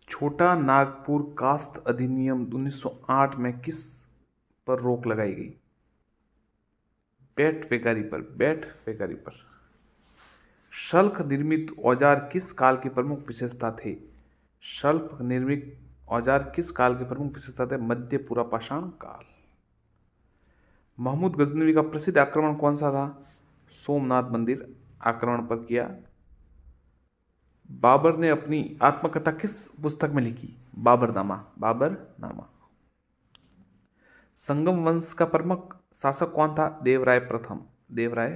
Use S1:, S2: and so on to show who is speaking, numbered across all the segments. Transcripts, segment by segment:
S1: छोटा नागपुर कास्त अधिनियम 1908 में किस पर रोक लगाई गई? बैट वेगारी पर। शल्क निर्मित औजार किस काल के प्रमुख विशेषता थे? शल्क निर्मित औजार किस काल के प्रमुख विशेषता थे? मध्य पूरा पाषाण काल। महमूद गजनवी का प्रसिद्ध आक्रमण कौन सा था? सोमनाथ मंदिर आक्रमण पर किया। बाबर ने अपनी आत्मकथा किस पुस्तक में लिखी? बाबरनामा। संगम वंश का प्रमुख शासक कौन था? देवराय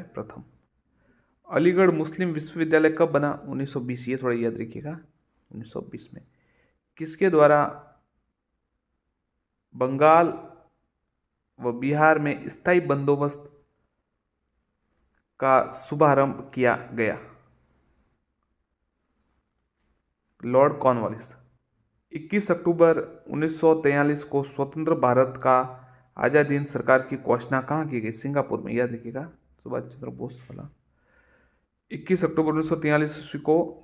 S1: प्रथम। अलीगढ़ मुस्लिम विश्वविद्यालय कब बना? 1920। ये थोड़ा याद रखिएगा, 1920 में। किसके द्वारा बंगाल व बिहार में स्थायी बंदोबस्त का शुभारंभ किया गया? Lord Cornwallis. 21 अक्टूबर 1943 को स्वतंत्र भारत का आज़ादी हिंद सरकार की घोषणा कहाँ की गई? सिंगापुर में। याद रखिएगा, सुभाष चंद्र बोस वाला। 21 अक्टूबर 1943 ईस्वी को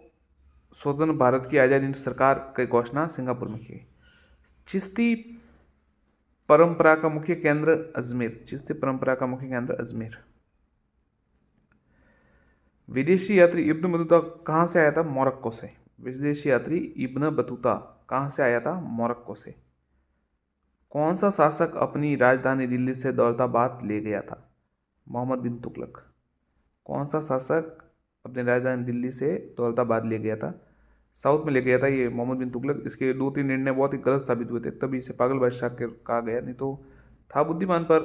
S1: स्वतंत्र भारत की आज़ादी हिंद सरकार की घोषणा सिंगापुर में की गई। चिश्ती परंपरा का मुख्य केंद्र अजमेर। विदेशी यात्री इब्न बतूता कहाँ से आया था? मोरक्को से। विदेशी यात्री इब्न बतूता कहाँ से आया था? मोरक्को से। कौन सा शासक अपनी राजधानी दिल्ली से दौलताबाद ले गया था? मोहम्मद बिन तुगलक। कौन सा शासक अपनी राजधानी दिल्ली से दौलताबाद ले गया था? साउथ में ले गया था ये मोहम्मद बिन तुगलक। इसके 2-3 निर्णय बहुत ही गलत साबित हुए थे, तभी इसे पागल बादशाह कहा गया, नहीं तो था बुद्धिमान। पर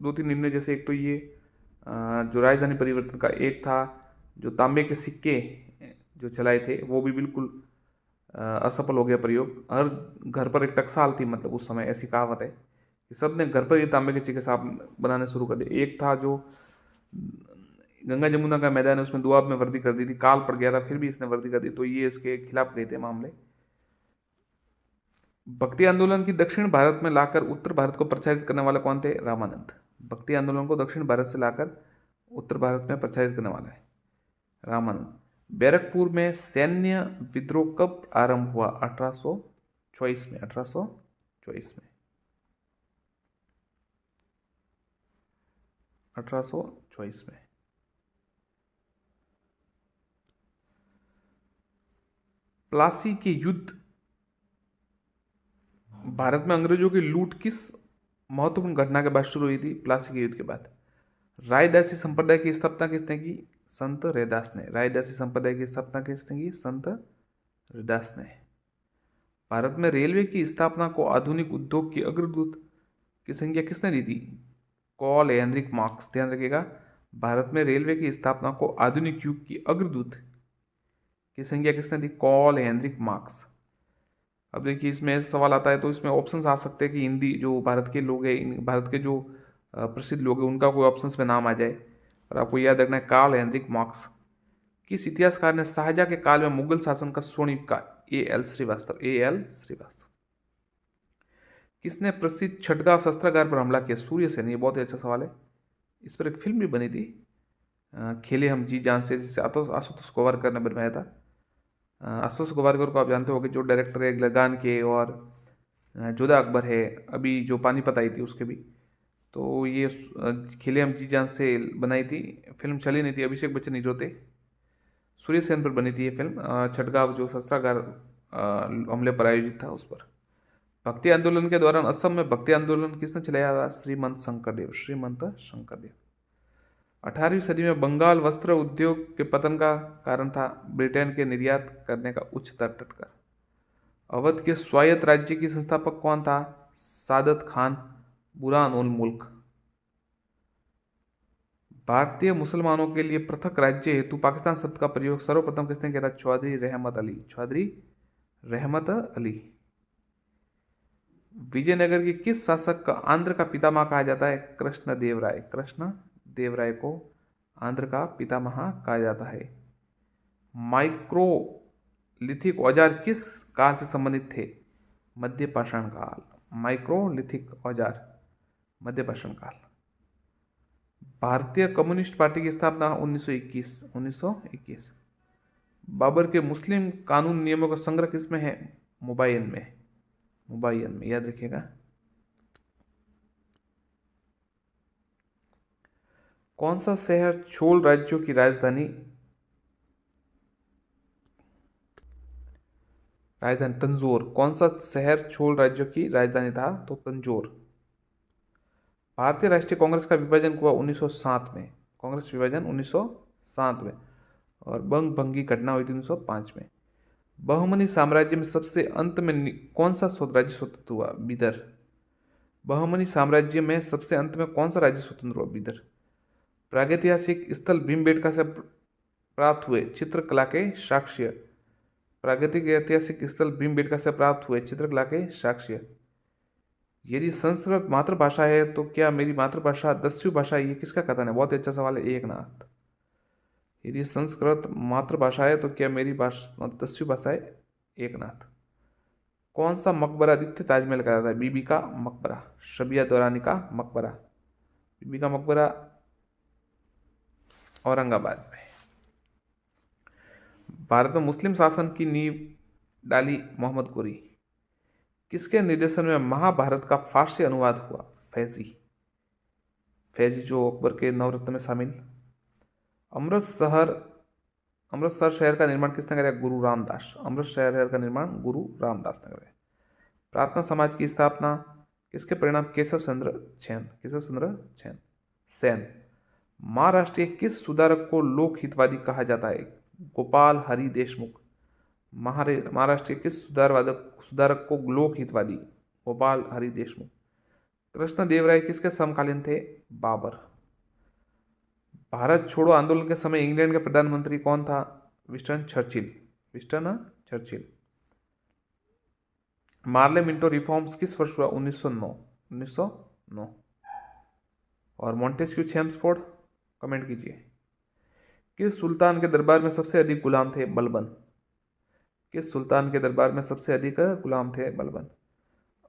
S1: 2-3 निर्णय, जैसे एक तो ये जो राजधानी परिवर्तन का, एक था जो तांबे के सिक्के जो चलाए थे वो भी बिल्कुल असफल हो गया प्रयोग। हर घर पर एक टकसाल थी, मतलब उस समय ऐसी कहावत है कि सब ने घर पर ये तांबे के सिक्के साफ बनाने शुरू कर दिए। एक था जो गंगा जमुना का मैदान है, उसमें दुआब में वर्दी कर दी थी, काल पड़ गया था, फिर भी इसने वर्दी कर दी, तो ये इसके खिलाफ गए थे मामले। भक्ति आंदोलन की दक्षिण भारत में लाकर उत्तर भारत को प्रचारित करने वाले कौन थे? रामानंद। भक्ति आंदोलन को दक्षिण भारत से लाकर उत्तर भारत में प्रचारित करने वाला है रामानंद। बैरकपुर में सैन्य विद्रोह कब आरंभ हुआ? 1824 में। 1824 में। प्लासी के युद्ध, भारत में अंग्रेजों की लूट किस महत्वपूर्ण घटना के बाद शुरू हुई थी? प्लासी के युद्ध के बाद। रायदासी संप्रदाय की स्थापना किसने की? संत रैदास ने। रायदासी संप्रदाय की स्थापना किसने की? संत रैदास ने। भारत में रेलवे की स्थापना को आधुनिक उद्योग की अग्रदूत की संज्ञा किसने दी थी? Karl Heinrich Marx. ध्यान रखिएगा, भारत में रेलवे की स्थापना को आधुनिक युग की अग्रदूत की संज्ञा किसने दी? Karl Heinrich marks. अब देखिए, इसमें ऐसा सवाल आता है तो इसमें ऑप्शंस आ सकते हैं कि हिंदी जो भारत के लोग हैं, भारत के जो प्रसिद्ध लोग हैं, उनका कोई ऑप्शंस में नाम आ जाए। और आपको याद रखना है, कार्ल हेनरिक मार्क्स। किस इतिहासकार ने शाहजहां के काल में मुगल शासन का स्वर्णिम का? A.L. श्रीवास्तव। किसने प्रसिद्ध छठगांव शस्त्रागार पर हमला किया? सूर्यसेन। ये बहुत ही अच्छा सवाल है, इस पर एक फिल्म भी बनी थी, खेले हम जी जान से, जिसे आशुतोष गोवारकर ने बनवाया था। आशुतोष गोवारकर को आप जानते होंगे, जो डायरेक्टर है लगान के, और जोधा अकबर है, अभी जो पानीपत आई थी उसके भी। तो ये खेले हम जी जान से बनाई थी फिल्म, चली नहीं थी, अभिषेक बच्चन हीरो थे। सूर्यसेन पर बनी थी ये फिल्म, छठगांव जो शस्त्रागार हमले पर आयोजित था उस पर। भक्ति आंदोलन के दौरान असम में भक्ति आंदोलन किसने चलाया था? श्रीमंत शंकरदेव। 18वीं सदी में बंगाल वस्त्र उद्योग के पतन का कारण था ब्रिटेन के निर्यात करने का उच्च दर टटकर। अवध के स्वायत्त राज्य की संस्थापक कौन था? सादत खान बुरहान उल मुल्क। भारतीय मुसलमानों के लिए पृथक राज्य हेतु पाकिस्तान शब्द का प्रयोग सर्वप्रथम किसने किया था? चौधरी रहमत अली। विजयनगर के किस शासक का आंध्र का पितामह कहा जाता है? कृष्ण देव राय को आंध्र का पितामह कहा जाता है। माइक्रोलिथिक औजार किस काल से संबंधित थे? मध्य पाषाण काल। माइक्रोलिथिक औजार, मध्य पाषाण काल। भारतीय कम्युनिस्ट पार्टी की स्थापना 1921। बाबर के मुस्लिम कानून नियमों का संग्रह किसमें है? मुबायन में याद रखिएगा। कौन सा शहर चोल राज्यों की राजधानी तंजौर? कौन सा शहर चोल राज्यों की राजधानी था? तो तंजौर। भारतीय राष्ट्रीय कांग्रेस का विभाजन हुआ 1907 में। कांग्रेस विभाजन 1907 में और बंग भंगी घटना हुई थी 1905 में। बहमनी साम्राज्य में सबसे अंत में कौन सा राज्य स्वतंत्र हुआ? बीदर। बहमनी साम्राज्य में सबसे अंत में कौन सा राज्य स्वतंत्र हुआ? बीदर। प्रागैतिहासिक स्थल भीमबेटका से प्राप्त हुए चित्रकला के साक्ष्य। प्रागैतिक ऐतिहासिक स्थल भीमबेटका से प्राप्त हुए चित्रकला के साक्ष्य। यदि संस्कृत मातृभाषा है तो क्या मेरी मातृभाषा 10वीं भाषा है? ये किसका कथन है? बहुत अच्छा सवाल है, एकनाथ। यदि संस्कृत मातृभाषा है तो क्या मेरी भाषा 10वीं भाषा है? एकनाथ। कौन सा मकबरा द्वितीय ताजमहल का था? बीबी का मकबरा, शबिया दौरानी का मकबरा। बीबी का मकबरा औरंगाबाद में। भारत में मुस्लिम शासन की नींव डाली मोहम्मद गोरी। किसके निर्देशन में महाभारत का फारसी अनुवाद हुआ? फैजी जो अकबर के नवरत्न में शामिल। अमृतसर शहर का निर्माण किसने कराया? गुरु रामदास। अमृतसर शहर का निर्माण गुरु रामदास ने कराया। प्रार्थना समाज की स्थापना किसके परिणाम? केशव चंद्र सेन। महाराष्ट्र किस सुधारक को लोक हितवादी कहा जाता है? गोपाल हरि देशमुख। महाराष्ट्र के किस सुधारक को लोक हितवादी? गोपाल हरि देशमुख। कृष्णदेवराय किसके समकालीन थे? बाबर। भारत छोड़ो आंदोलन के समय इंग्लैंड के प्रधानमंत्री कौन था? Winston Churchill. Morley Minto reforms किस वर्ष हुआ? 1909। और मॉन्टेस्क्यू चेम्सफोर्ड, कमेंट कीजिए। किस सुल्तान के दरबार में सबसे अधिक गुलाम थे? बलबन। किस सुल्तान के दरबार में सबसे अधिक गुलाम थे? बलबन।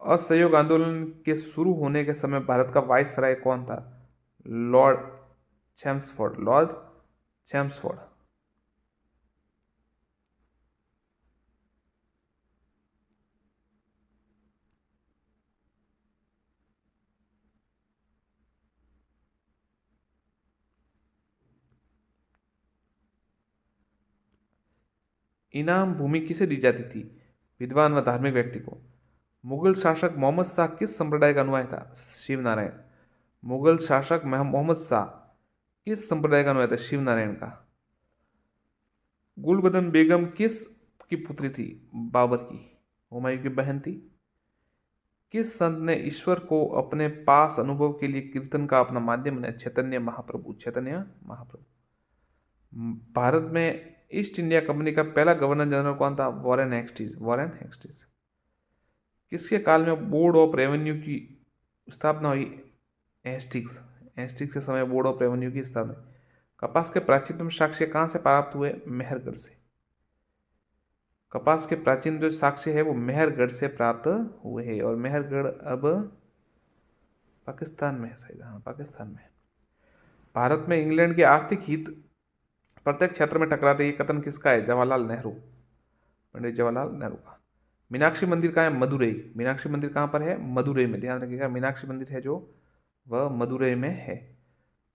S1: असहयोग आंदोलन के शुरू होने के समय भारत का वायसराय कौन था? Lord Chelmsford. इनाम भूमि किसे दी जाती थी? विद्वान व धार्मिक व्यक्ति को। मुगल शासक मोहम्मद शाह किस संप्रदाय का अनुयायी था? शिवनारायण। मुगल शासक मोहम्मद शाह किस संप्रदाय का अनुयायी था? शिवनारायण का। गुलबदन बेगम किस की पुत्री थी? बाबर की। हुमायूं की बहन थी। किस संत ने ईश्वर को अपने पास अनुभव के लिए कीर्तन का अपना माध्यम बनाया? चैतन्य महाप्रभु। भारत में ईस्ट इंडिया कंपनी का पहला गवर्नर जनरल कौन था? वॉरेन हेक्सटिस। किसके काल में बोर्ड ऑफ रेवेन्यू की स्थापना हुई? हेस्टिंग्स के समय बोर्ड ऑफ रेवेन्यू की स्थापना। कपास के प्राचीनतम साक्ष्य कहाँ से प्राप्त हुए? मेहरगढ़ से। कपास के प्राचीन जो साक्ष्य है वो मेहरगढ़ से प्राप्त हुए हैं और मेहरगढ़ अब पाकिस्तान में है शायद। हाँ, पाकिस्तान में। भारत में इंग्लैंड के आर्थिक हित प्रत्येक क्षेत्र में टकराते, ये कथन किसका है? पंडित जवाहरलाल नेहरू का। मीनाक्षी मंदिर कहाँ है? मदुरई। मीनाक्षी मंदिर कहाँ पर है? मदुरई में। ध्यान रखिएगा, मीनाक्षी मंदिर है जो वह मदुरई में है।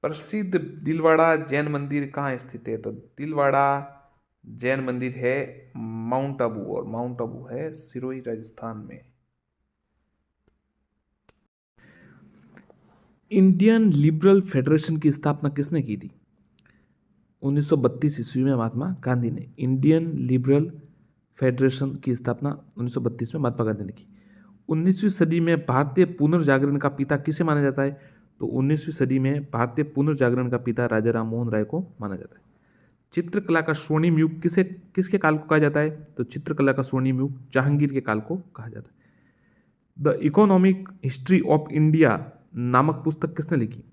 S1: प्रसिद्ध दिलवाड़ा जैन मंदिर कहाँ स्थित है? तो दिलवाड़ा जैन मंदिर है माउंट आबू, और माउंट आबू है सिरोही राजस्थान में। इंडियन लिबरल फेडरेशन की स्थापना किसने की थी? 1932 ईस्वी में महात्मा गांधी ने। इंडियन लिबरल फेडरेशन की स्थापना 1932 में महात्मा गांधी ने की। 19वीं सदी में भारतीय पुनर्जागरण का पिता किसे माना जाता है? तो 19वीं सदी में भारतीय पुनर्जागरण का पिता राजा राम मोहन राय को माना जाता है। चित्रकला का स्वर्णिम युग किसके काल को कहा जाता है? तो चित्रकला का स्वर्णिम युग जहांगीर के काल को कहा जाता है। The economic history of India नामक पुस्तक किसने लिखी?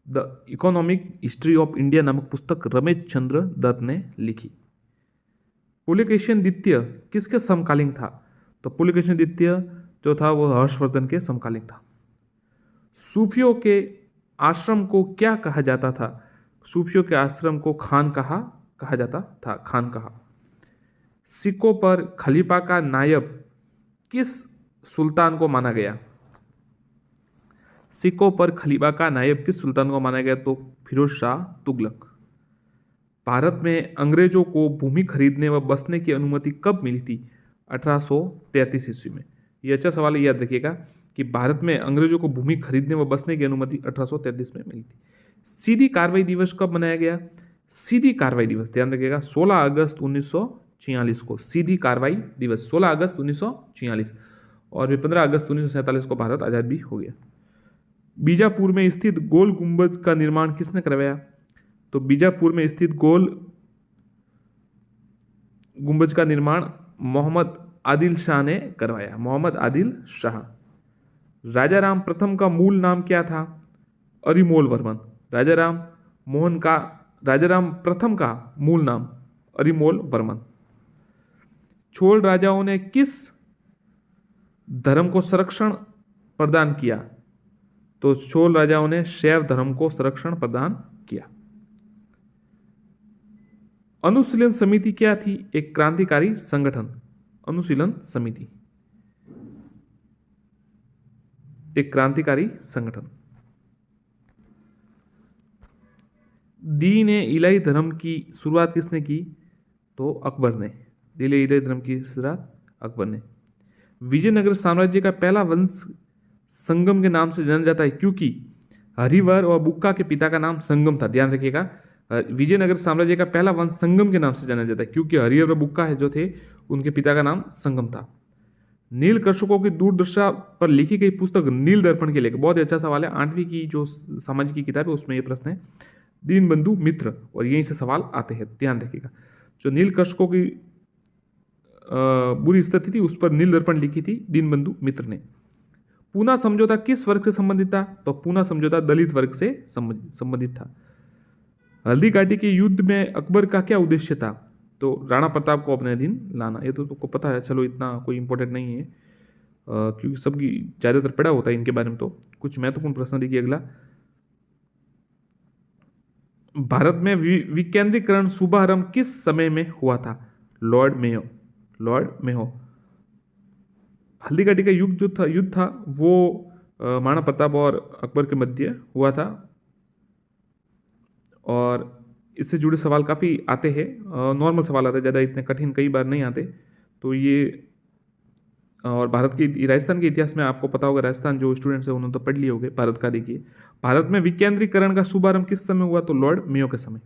S1: The economic history of India नामक पुस्तक रमेश चंद्र दत्त ने लिखी। पुलकेशिन द्वितीय किसके समकालीन था? तो पुलकेशिन द्वितीय जो था वो हर्षवर्धन के समकालीन था। सूफियों के आश्रम को क्या कहा जाता था? सूफियों के आश्रम को खान कहा जाता था। सिक्कों पर खलीफा का नायब किस सुल्तान को माना गया? सिक्कों पर खलीफा का नायब किस सुल्तान को माना गया? तो फिरोज शाह तुगलक। भारत में अंग्रेजों को भूमि खरीदने व बसने की अनुमति कब मिली थी? 1833 ईस्वी में। यह अच्छा सवाल है, याद रखिएगा कि भारत में अंग्रेजों को भूमि खरीदने व बसने की अनुमति 1833 में मिली थी। सीधी कार्रवाई दिवस कब मनाया गया? सीधी कार्रवाई दिवस, ध्यान रखिएगा, 16 अगस्त 1946 को सीधी कार्रवाई दिवस 16 अगस्त 1946, और 15 अगस्त 1947 को भारत आजाद भी हो गया। बीजापुर में स्थित गोल गुंबद का निर्माण किसने करवाया? तो बीजापुर में स्थित गोल गुंबज का निर्माण मोहम्मद आदिल शाह ने करवाया। मोहम्मद आदिल शाह। राजाराम प्रथम का मूल नाम क्या था? अरिमोल वर्मन। राजाराम प्रथम का मूल नाम अरिमोल वर्मन। चोल राजाओं ने किस धर्म को संरक्षण प्रदान किया? तो चोल राजाओं ने शैव धर्म को संरक्षण प्रदान किया। अनुशीलन समिति क्या थी? एक क्रांतिकारी संगठन। अनुशीलन समिति एक क्रांतिकारी संगठन। दीन ए इलाही धर्म की शुरुआत किसने की? तो अकबर ने। दीन ए इलाही धर्म की शुरुआत अकबर ने। विजयनगर साम्राज्य का पहला वंश संगम के नाम से जाना जाता है क्योंकि हरिवर और बुक्का के पिता का नाम संगम था। ध्यान रखिएगा, विजयनगर साम्राज्य का पहला वंश संगम के नाम से जाना जाता है क्योंकि हरिहर और बुक्का है जो थे उनके पिता का नाम संगम था। नील कर्षकों की दूरदर्शा पर लिखी गई पुस्तक नील दर्पण के लेखक, बहुत ही अच्छा सवाल है, 8वीं की जो सामाजिक की किताब है उसमें यह प्रश्न है। दीनबंधु मित्र, और यहीं से सवाल आते हैं, ध्यान रखिएगा। जो नील कर्षकों की बुरी स्थिति थी उस पर नील दर्पण लिखी थी दीनबंधु मित्र ने। पूना समझौता किस वर्ग से संबंधित था? तो पूना समझौता दलित वर्ग से संबंधित था। हल्दी घाटी के युद्ध में अकबर का क्या उद्देश्य था? तो राणा प्रताप को अपने अधीन लाना। ये तो तुमको पता है, चलो इतना कोई इंपॉर्टेंट नहीं है क्योंकि सबकी ज़्यादातर पढ़ा होता है इनके बारे में। तो कुछ महत्वपूर्ण प्रश्न देखिए अगला। भारत में विकेंद्रीकरण शुभारंभ किस समय में हुआ था? Lord Mayo. हल्दी घाटी का युद्ध था वो महाराणा प्रताप और अकबर के मध्य हुआ था, और इससे जुड़े सवाल काफ़ी आते हैं, नॉर्मल सवाल आते हैं, ज़्यादा इतने कठिन कई बार नहीं आते। तो ये और भारत की राजस्थान के इतिहास में आपको पता होगा, राजस्थान जो स्टूडेंट्स हैं उन्होंने तो पढ़ लिए होंगे। भारत का देखिए, भारत में विकेंद्रीकरण का शुभारंभ किस समय हुआ? तो लॉर्ड मेयो के समय।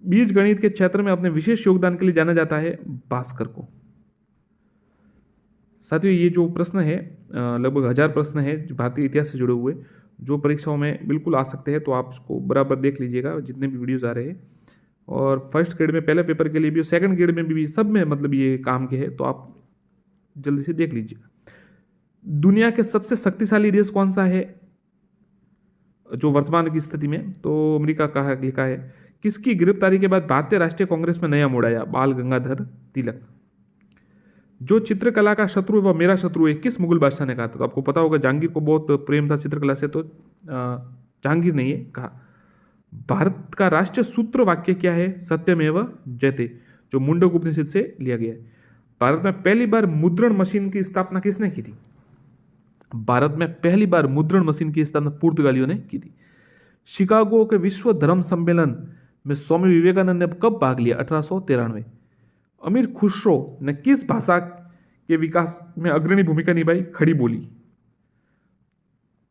S1: बीज गणित के क्षेत्र में अपने विशेष योगदान के लिए जाना जाता है भास्कर को। साथियों, ये जो प्रश्न है लगभग 1000 प्रश्न है जो भारतीय इतिहास से जुड़े हुए, जो परीक्षाओं में बिल्कुल आ सकते हैं, तो आप उसको बराबर देख लीजिएगा जितने भी वीडियोस आ रहे हैं। और फर्स्ट ग्रेड में पहले पेपर के लिए भी, सेकंड ग्रेड में भी, सब में मतलब ये काम के है, तो आप जल्दी से देख लीजिएगा। दुनिया के सबसे शक्तिशाली देश कौन सा है जो वर्तमान की स्थिति में? तो अमेरिका का है, लिखा है। किसकी गिरफ्तारी के बाद भारतीय राष्ट्रीय कांग्रेस में नया मोड़ आया? बाल गंगाधर तिलक। जो चित्रकला का शत्रु वह मेरा शत्रु है, किस मुगल बादशाह ने कहा था? तो आपको पता होगा जहांगीर को बहुत प्रेम था चित्रकला से, तो जहांगीर ने ये कहा। भारत का राष्ट्रीय सूत्र वाक्य क्या है? सत्यमेव जयते, जो मुंडक उपनिषद से लिया गया है। भारत में पहली बार मुद्रण मशीन की स्थापना किसने की थी? भारत में पहली बार मुद्रण मशीन की स्थापना पुर्तगालियों ने की थी। शिकागो के विश्व धर्म सम्मेलन में स्वामी विवेकानंद ने कब भाग लिया? 1893। अमीर खुसरो ने किस भाषा के विकास में अग्रणी भूमिका निभाई? खड़ी बोली।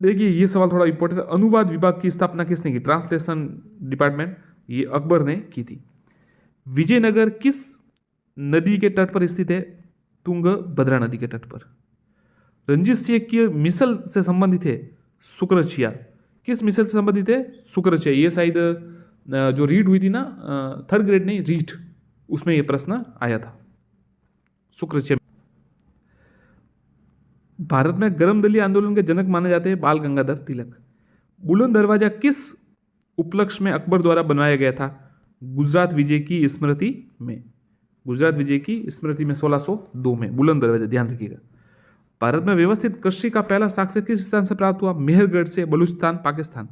S1: देखिए ये सवाल थोड़ा इंपॉर्टेंट है। अनुवाद विभाग की स्थापना किसने की? ट्रांसलेशन डिपार्टमेंट, ये अकबर ने की थी। विजयनगर किस नदी के तट पर स्थित है? तुंगभद्रा नदी के तट पर। रंजीत सिंह की मिसल से संबंधित है शुक्रचिया। किस मिसल से संबंधित है? शुक्रचिया। ये शायद जो रीड हुई थी ना, थर्ड ग्रेड नहीं, रीट, उसमें यह प्रश्न आया था, शुक्रचिया। भारत में गर्म दली आंदोलन के जनक माने जाते हैं बाल गंगाधर तिलक। बुलंद दरवाजा किस उपलक्ष्य में अकबर द्वारा बनवाया गया था? गुजरात विजय की स्मृति में। गुजरात विजय की स्मृति में 1602 में बुलंद दरवाजा, ध्यान रखिएगा। भारत में व्यवस्थित कृषि का पहला साक्ष्य किस स्थान से प्राप्त हुआ? मेहरगढ़ से, बलूचिस्तान, पाकिस्तान।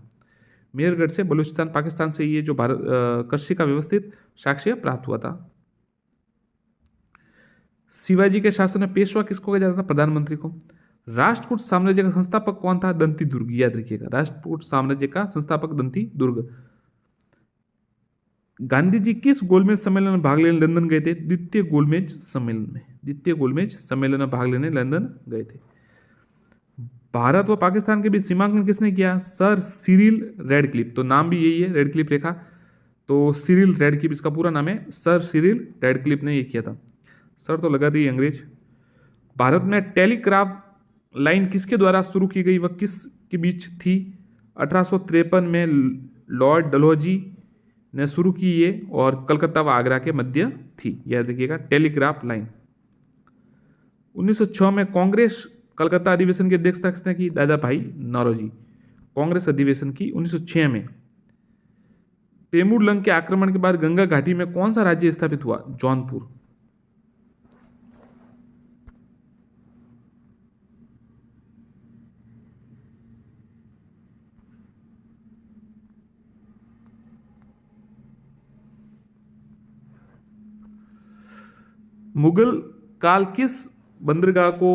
S1: मेहरगढ़ से, बलूचिस्तान, पाकिस्तान से ये जो भारत कृषि का व्यवस्थित साक्ष्य प्राप्त हुआ था। शिवाजी के शासन में पेशवा किसको कहा जाता था? प्रधानमंत्री को। राष्ट्रकूट साम्राज्य का संस्थापक कौन था? दंती दुर्ग, याद रखिएगा, राष्ट्रकूट साम्राज्य का संस्थापक दंती दुर्ग। गांधी जी किस गोलमेज सम्मेलन में भाग लेने लंदन गए थे? द्वितीय गोलमेज सम्मेलन में, द्वितीय गोलमेज सम्मेलन में भाग लेने लंदन गए थे। भारत व पाकिस्तान के बीच सीमांकन किसने किया? सर सिरिल रेडक्लिफ, तो नाम भी यही है, रेडक्लिफ रेखा, तो सिरिल रेडक्लिफ इसका पूरा नाम है, सर सिरिल रेडक्लिफ ने ये किया था। सर तो लगा दी अंग्रेज। भारत में टेलीग्राफ लाइन किसके द्वारा शुरू की गई, वह किस के बीच थी? 1853 में लॉर्ड डलहौजी ने शुरू की ये, और कलकत्ता व आगरा के मध्य थी, याद रखिएगा, टेलीग्राफ लाइन। 1906 में कांग्रेस कलकत्ता अधिवेशन की अध्यक्षता किसने की? दादा भाई नौरोजी, कांग्रेस अधिवेशन की 1906 में। तैमूर लंग के आक्रमण के बाद गंगा घाटी में कौन सा राज्य स्थापित हुआ? जौनपुर। मुगल काल किस बंदरगाह को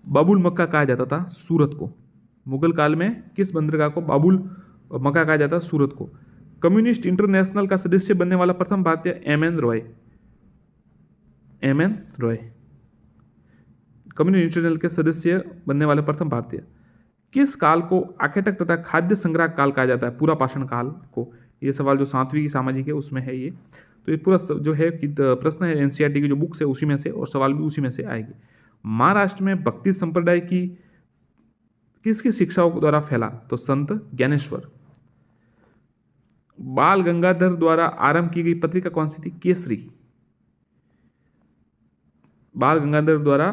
S1: बाबुल मक्का कहा जाता था? सूरत को। मुगल काल में किस बंदरगाह को बाबुल मक्का कहा जाता? सूरत को। कम्युनिस्ट इंटरनेशनल का सदस्य बनने वाला प्रथम भारतीय? M.N.. Roy, M.N.. Roy, communist international के सदस्य बनने वाले प्रथम भारतीय। किस काल को आखेटक तथा खाद्य संग्रह काल कहा जाता है? पूरा पाषाण काल को। ये सवाल जो 7वीं सामाजिक है उसमें है ये, तो ये पूरा जो है कि प्रश्न है एनसीईआरटी की जो बुक्स है उसी में से, और सवाल भी उसी में से आएगी। महाराष्ट्र में भक्ति संप्रदाय की किसकी शिक्षाओं द्वारा फैला? तो संत ज्ञानेश्वर। बाल गंगाधर द्वारा आरंभ की गई पत्रिका कौन सी थी? केसरी। बाल गंगाधर द्वारा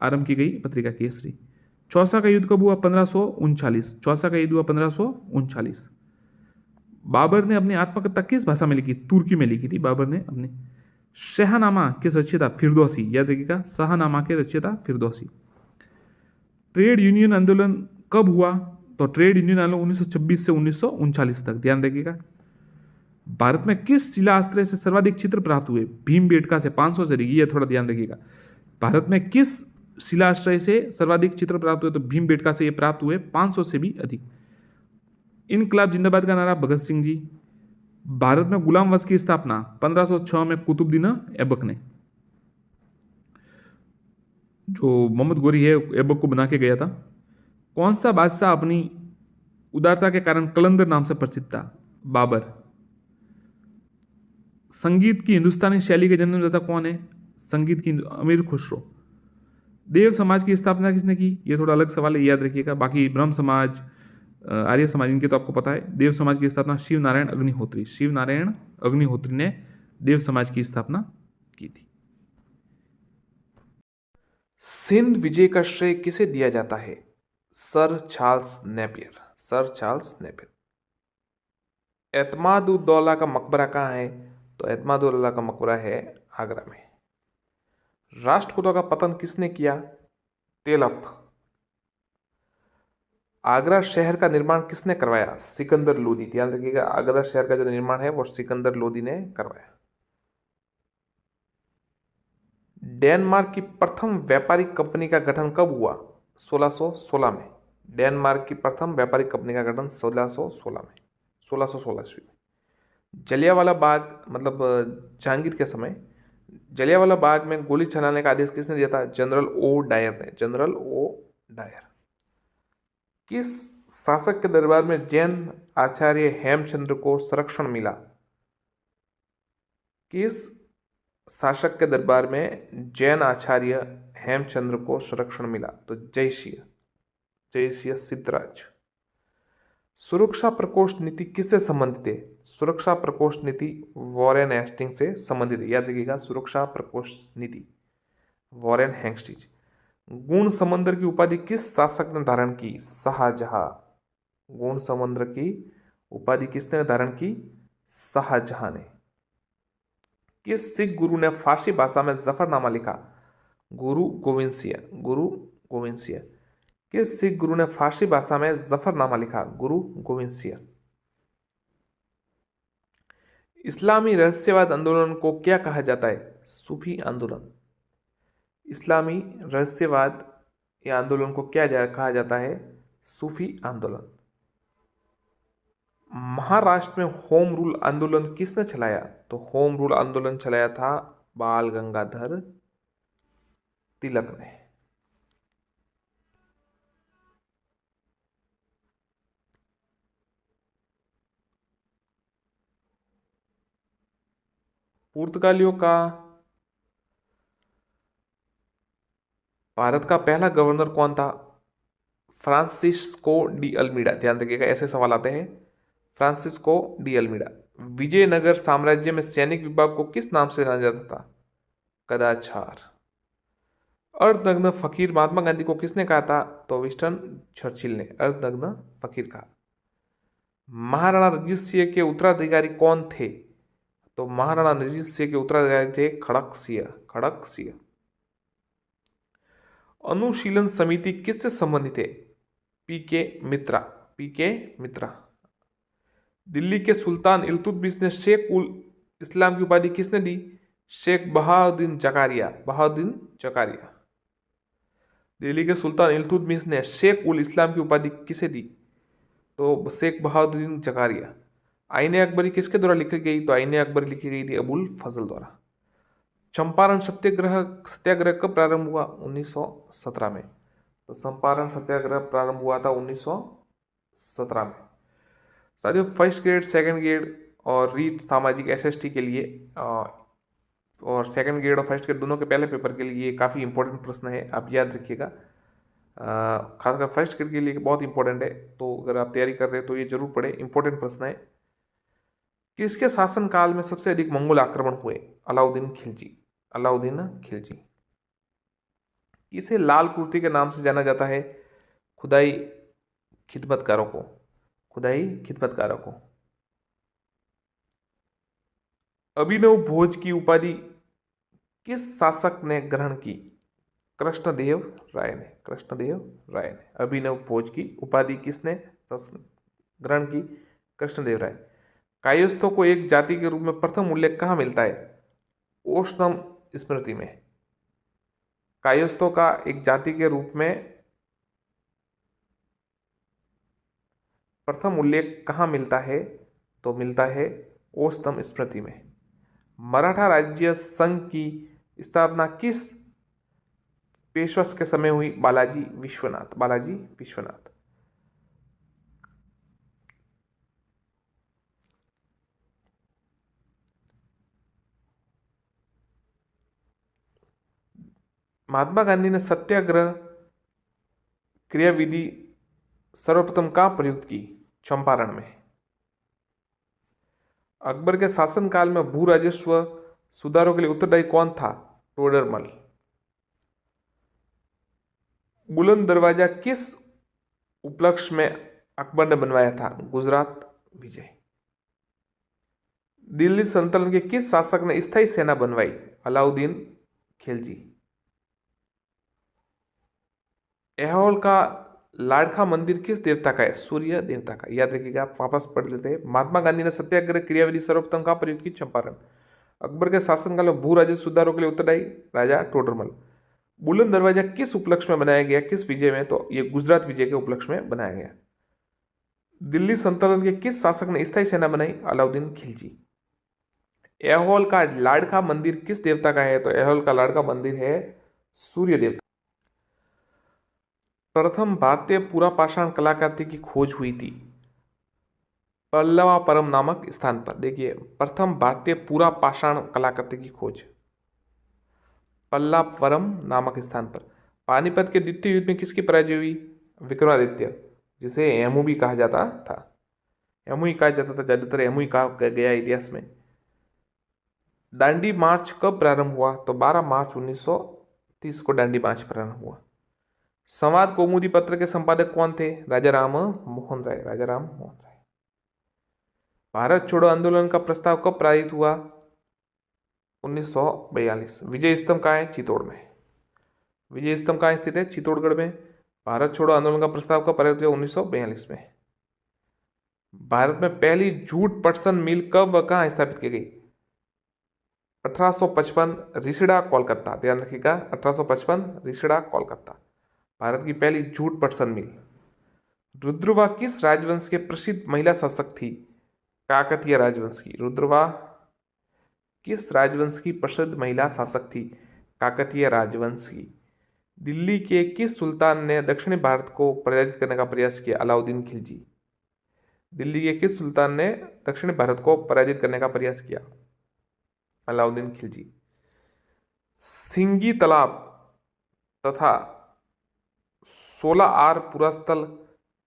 S1: आरंभ की गई पत्रिका केसरी। चौसा का युद्ध कब हुआ? 1539। चौसा का युद्ध हुआ 1539। बाबर ने अपनी आत्मकथा किस भाषा में लिखी? तुर्की में लिखी थी बाबर ने अपनी। शाहनामा किस रचयिता? फिरदौसी, याद रखिएगा, शाहनामा के रचयिता फिरदौसी। ट्रेड यूनियन आंदोलन कब हुआ? तो ट्रेड यूनियन आंदोलन 1926 से 1939 तक, ध्यान रखिएगा। भारत में किस शिलाश्रय से सर्वाधिक चित्र प्राप्त हुए? भीमबेटका से 500 से, ये थोड़ा ध्यान रखिएगा। भारत में किस शिलाश्रय से सर्वाधिक चित्र प्राप्त हुए? तो भीमबेटका से ये प्राप्त हुए 500 से भी अधिक। इनकलाब जिंदाबाद का नारा? भगत सिंह जी। भारत में गुलाम वंश की स्थापना 1506 में कुतुबुद्दीन ऐबक ने, जो मोहम्मद गोरी है ऐबक को बना के गया था। कौन सा बादशाह अपनी उदारता के कारण कलंदर नाम से प्रसिद्ध था? बाबर। संगीत की हिंदुस्तानी शैली के जन्मदाता कौन है? संगीत की अमीर खुसरो। देव समाज की स्थापना किसने की? ये थोड़ा अलग सवाल है, याद रखिएगा। बाकी ब्रह्म समाज, आर्य समाज, इनके तो आपको पता है। देव समाज की स्थापना शिव नारायण अग्निहोत्री, शिव नारायण अग्निहोत्री ने देव समाज की स्थापना की थी। सिंध विजय का श्रेय किसे दिया जाता है? Sir Charles Napier, sir Charles Napier. Itimad-ud-Daulah का मकबरा कहाँ है? तो एतमाद-उद-दौला का मकबरा है आगरा में। राष्ट्रकूटों का पतन किसने किया? तेलप। आगरा शहर का निर्माण किसने करवाया? सिकंदर लोदी, ध्यान रखिएगा, आगरा शहर का जो निर्माण है वो सिकंदर लोदी ने करवाया। डेनमार्क की प्रथम व्यापारिक कंपनी का गठन कब हुआ? 1616 में। डेनमार्क की प्रथम व्यापारिक कंपनी का गठन 1616 में, 1616 ईस्वी में। जलियांवाला बाग, मतलब जहांगीर के समय जलियांवाला बाग में गोली चलाने का आदेश किसने दिया था? जनरल ओ डायर ने, जनरल ओ डायर। किस शासक के दरबार में जैन आचार्य हेमचंद्र को संरक्षण मिला? किस शासक के दरबार में जैन आचार्य हेमचंद्र को संरक्षण मिला? तो जयसिंह सिद्धराज। सुरक्षा प्रकोष्ठ नीति किससे संबंधित है? सुरक्षा प्रकोष्ठ नीति वॉरेन हेस्टिंग्स से संबंधित है, याद रखिएगा, सुरक्षा प्रकोष्ठ नीति वॉरेन हेस्टिंग्स। गुण समंदर की उपाधि किस शासक ने धारण की? शाहजहां। गुण समंदर की उपाधि किसने धारण की? शाहजहां ने। किस सिख गुरु ने फारसी भाषा में जफरनामा लिखा? गुरु गोविंद सिंह, गुरु गोविंद सिंह। किस सिख गुरु ने फारसी भाषा में जफरनामा लिखा? गुरु गोविंद सिंह। इस्लामी रहस्यवाद आंदोलन को क्या कहा जाता है? सूफी आंदोलन। इस्लामी रहस्यवाद या आंदोलन को कहा जाता है? सूफी आंदोलन। महाराष्ट्र में होम रूल आंदोलन किसने चलाया? तो होम रूल आंदोलन चलाया था बाल गंगाधर तिलक ने। पुर्तगालियों का भारत का पहला गवर्नर कौन था? Francisco de Almeida. ध्यान रखिएगा, ऐसे सवाल आते हैं। Francisco de Almeida. विजयनगर साम्राज्य में सैनिक विभाग को किस नाम से जाना जाता था? कदाचार। अर्धनग्न फकीर महात्मा गांधी को किसने कहा था? तो विंस्टन चर्चिल ने अर्धनग्न फकीर कहा। महाराणा रंजीत सिंह के उत्तराधिकारी कौन थे? तो महाराणा रंजीत सिंह के उत्तराधिकारी थे खड़क सिंह। खड़क सिंह। अनुशीलन समिति किससे संबंधित है? पीके मित्रा। पीके मित्रा। दिल्ली के सुल्तान इल्तुतमिश ने शेख उल इस्लाम की उपाधि किसने दी? शेख बहाउद्दीन जकारिया। बहाउद्दीन जकारिया। दिल्ली के सुल्तान इल्तुतमिश ने शेख उल इस्लाम की उपाधि किसे दी? तो शेख बहाउद्दीन जकारिया। आईने अकबरी किसके द्वारा लिखी गई? तो आईने अकबरी लिखी गई थी अबुल फजल द्वारा। चंपारण सत्याग्रह कब प्रारंभ हुआ? 1917 में। तो चंपारण सत्याग्रह प्रारंभ हुआ था 1917 में। साथियों, फर्स्ट ग्रेड, सेकंड ग्रेड और रीट सामाजिक एसएसटी के लिए और सेकंड ग्रेड और फर्स्ट ग्रेड दोनों के पहले पेपर के लिए काफ़ी इंपॉर्टेंट प्रश्न है, आप याद रखिएगा। खासकर फर्स्ट ग्रेड के लिए बहुत इंपॉर्टेंट है, तो अगर आप तैयारी कर रहे हैं तो ये जरूर पढ़े, इंपॉर्टेंट प्रश्न है। किसके शासनकाल में सबसे अधिक मंगोल आक्रमण हुए? अलाउद्दीन खिलजी। अलाउद्दीन खिलजी। इसे लाल कुर्ती के नाम से जाना जाता है? खुदाई खिदमतकारों को। खुदाई खिदमतकारों को। अभिनव भोज की उपाधि किस शासक ने ग्रहण की? कृष्णदेव राय ने। कृष्णदेव राय ने अभिनव भोज की उपाधि किसने ग्रहण की? कृष्णदेव राय। कायस्थों को एक जाति के रूप में प्रथम उल्लेख कहाँ मिलता है? ओशनम स्मृति में। कायस्थों का एक जाति के रूप में प्रथम उल्लेख कहाँ मिलता है? तो मिलता है ओशनम स्मृति में। मराठा राज्य संघ की स्थापना किस पेशवा के समय हुई? बालाजी विश्वनाथ। बालाजी विश्वनाथ। महात्मा गांधी ने सत्याग्रह क्रियाविधि सर्वप्रथम कहाँ प्रयुक्त की? चंपारण में। अकबर के शासनकाल में भू राजस्व सुधारों के लिए उत्तरदायी कौन था? टोडरमल। बुलंद दरवाजा किस उपलक्ष्य में अकबर ने बनवाया था? गुजरात विजय। दिल्ली सल्तनत के किस शासक ने स्थायी सेना बनवाई? अलाउद्दीन खिलजी। ऐहोल का लाड़का मंदिर किस देवता का है? सूर्य देवता का। याद रखिएगा, आप वापस पढ़ लेते हैं। महात्मा गांधी ने सत्याग्रह क्रियाविधि सर्वप्रथम कहाँ प्रयुक्त की? चंपारण। अकबर के शासनकाल में भू राजस्व सुधारों के लिए उत्तरदायी राजा टोडरमल। बुलंद दरवाजा किस उपलक्ष्य में बनाया गया? किस विजय में? तो ये गुजरात विजय के उपलक्ष्य में बनाया गया। दिल्ली सल्तनत के किस शासक ने स्थायी सेना बनाई? अलाउद्दीन खिलजी। ऐहोल का लाड़का मंदिर किस देवता का है? तो ऐहोल का लाड़का मंदिर है सूर्य देवता। प्रथम भारतीय पुरापाषाण कलाकृति की खोज हुई थी पल्लवापरम नामक स्थान पर। देखिए, प्रथम भारतीय पुरापाषाण कलाकृति की खोज पल्लावरम नामक स्थान पर। पानीपत के द्वितीय युद्ध में किसकी पराजय हुई? विक्रमादित्य, जिसे हेमू भी कहा जाता था। हेमू ही कहा जाता था, ज्यादातर हेमू ही कहा गया इतिहास में। दांडी मार्च कब प्रारंभ हुआ? तो 12 मार्च 1930 को दांडी मार्च प्रारंभ हुआ। संवाद कौमुदी पत्र के संपादक कौन थे? राजा राम मोहन राय। राजा राम मोहन राय। भारत छोड़ो आंदोलन का प्रस्ताव कब पारित हुआ? 1942। विजय स्तंभ कहाँ है? चित्तौड़ में। विजय स्तंभ कहाँ स्थित है? चित्तौड़गढ़ में। भारत छोड़ो आंदोलन का प्रस्ताव कब पारित हुआ? 1942 में। भारत में पहली जूट पटसन मिल कब व कहाँ स्थापित की गई? 1855 रिसड़ा कोलकाता, ध्यान रखिएगा 1855 रिसड़ा कोलकाता। भारत की पहली जूट पटसन मिल। रुद्रवा किस राजवंश के प्रसिद्ध महिला शासक थी? काकतीय राजवंश की। रुद्रवा किस राजवंश की प्रसिद्ध महिला शासक थी? काकतीय राजवंश की। दिल्ली के किस सुल्तान ने दक्षिणी भारत को पराजित करने का प्रयास किया? अलाउद्दीन खिलजी। दिल्ली के किस सुल्तान ने दक्षिणी भारत को पराजित करने का प्रयास किया? अलाउद्दीन खिलजी। सिंगी तालाब तथा 16 आर पुरास्थल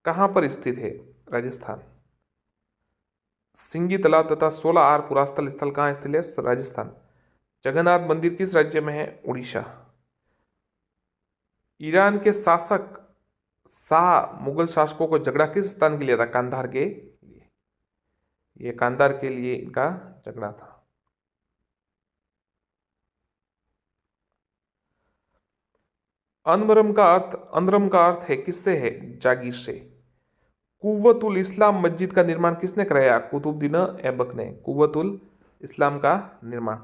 S1: कहाँ पर स्थित है? राजस्थान। सिंगी तालाब तथा 16 आर पुरास्थल स्थल कहाँ स्थित है? राजस्थान। जगन्नाथ मंदिर किस राज्य में है? उड़ीसा। ईरान के शासक शाह मुगल शासकों को झगड़ा किस स्थान के लिए था? कांधार के लिए। ये कांधार के लिए इनका झगड़ा था। अनवरम का अर्थ है किससे है? जागीर से। कुव्वतुल इस्लाम मस्जिद का निर्माण किसने कराया? कुतुबुद्दीन ऐबक ने। कुव्वतुल इस्लाम का निर्माण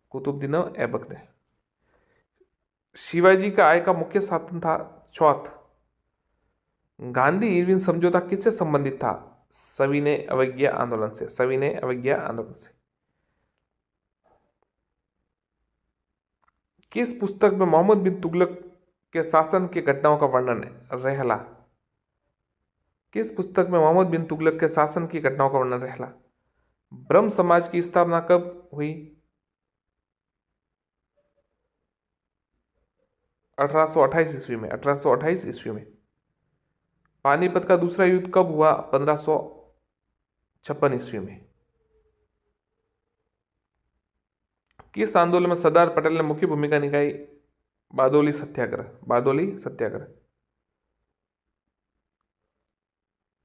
S1: कुतुबुद्दीन ऐबक ने। शिवाजी का आय का मुख्य साधन था? चौथ। गांधी इरविन समझौता किससे संबंधित था? सविनय अवज्ञा आंदोलन से। सविनय अवज्ञा आंदोलन से। किस पुस्तक में मोहम्मद बिन तुगलक के शासन की घटनाओं का वर्णन है? रहला। किस पुस्तक में मोहम्मद बिन तुगलक के शासन की घटनाओं का वर्णन? रहला। ब्रह्म समाज की स्थापना कब हुई? 1828 ईस्वी में। 1828 ईस्वी में। पानीपत का दूसरा युद्ध कब हुआ? 1556 ईस्वी में। किस आंदोलन में सरदार पटेल ने मुख्य भूमिका निभाई? बारदोली सत्याग्रह। बारदोली सत्याग्रह।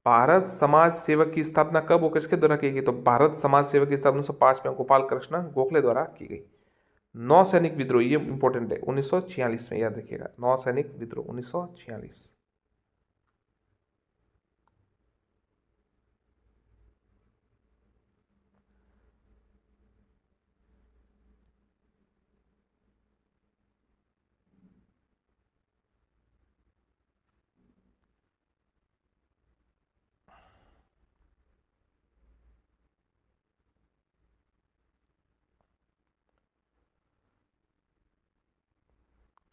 S1: भारत समाज सेवक की स्थापना कब और किसके द्वारा की गई? तो भारत समाज सेवक की स्थापना 1905 में गोपाल कृष्ण गोखले द्वारा की गई। नौ सैनिक विद्रोह, ये इंपॉर्टेंट है, 1946 में, याद रखिएगा। नौ सैनिक विद्रोह 1946।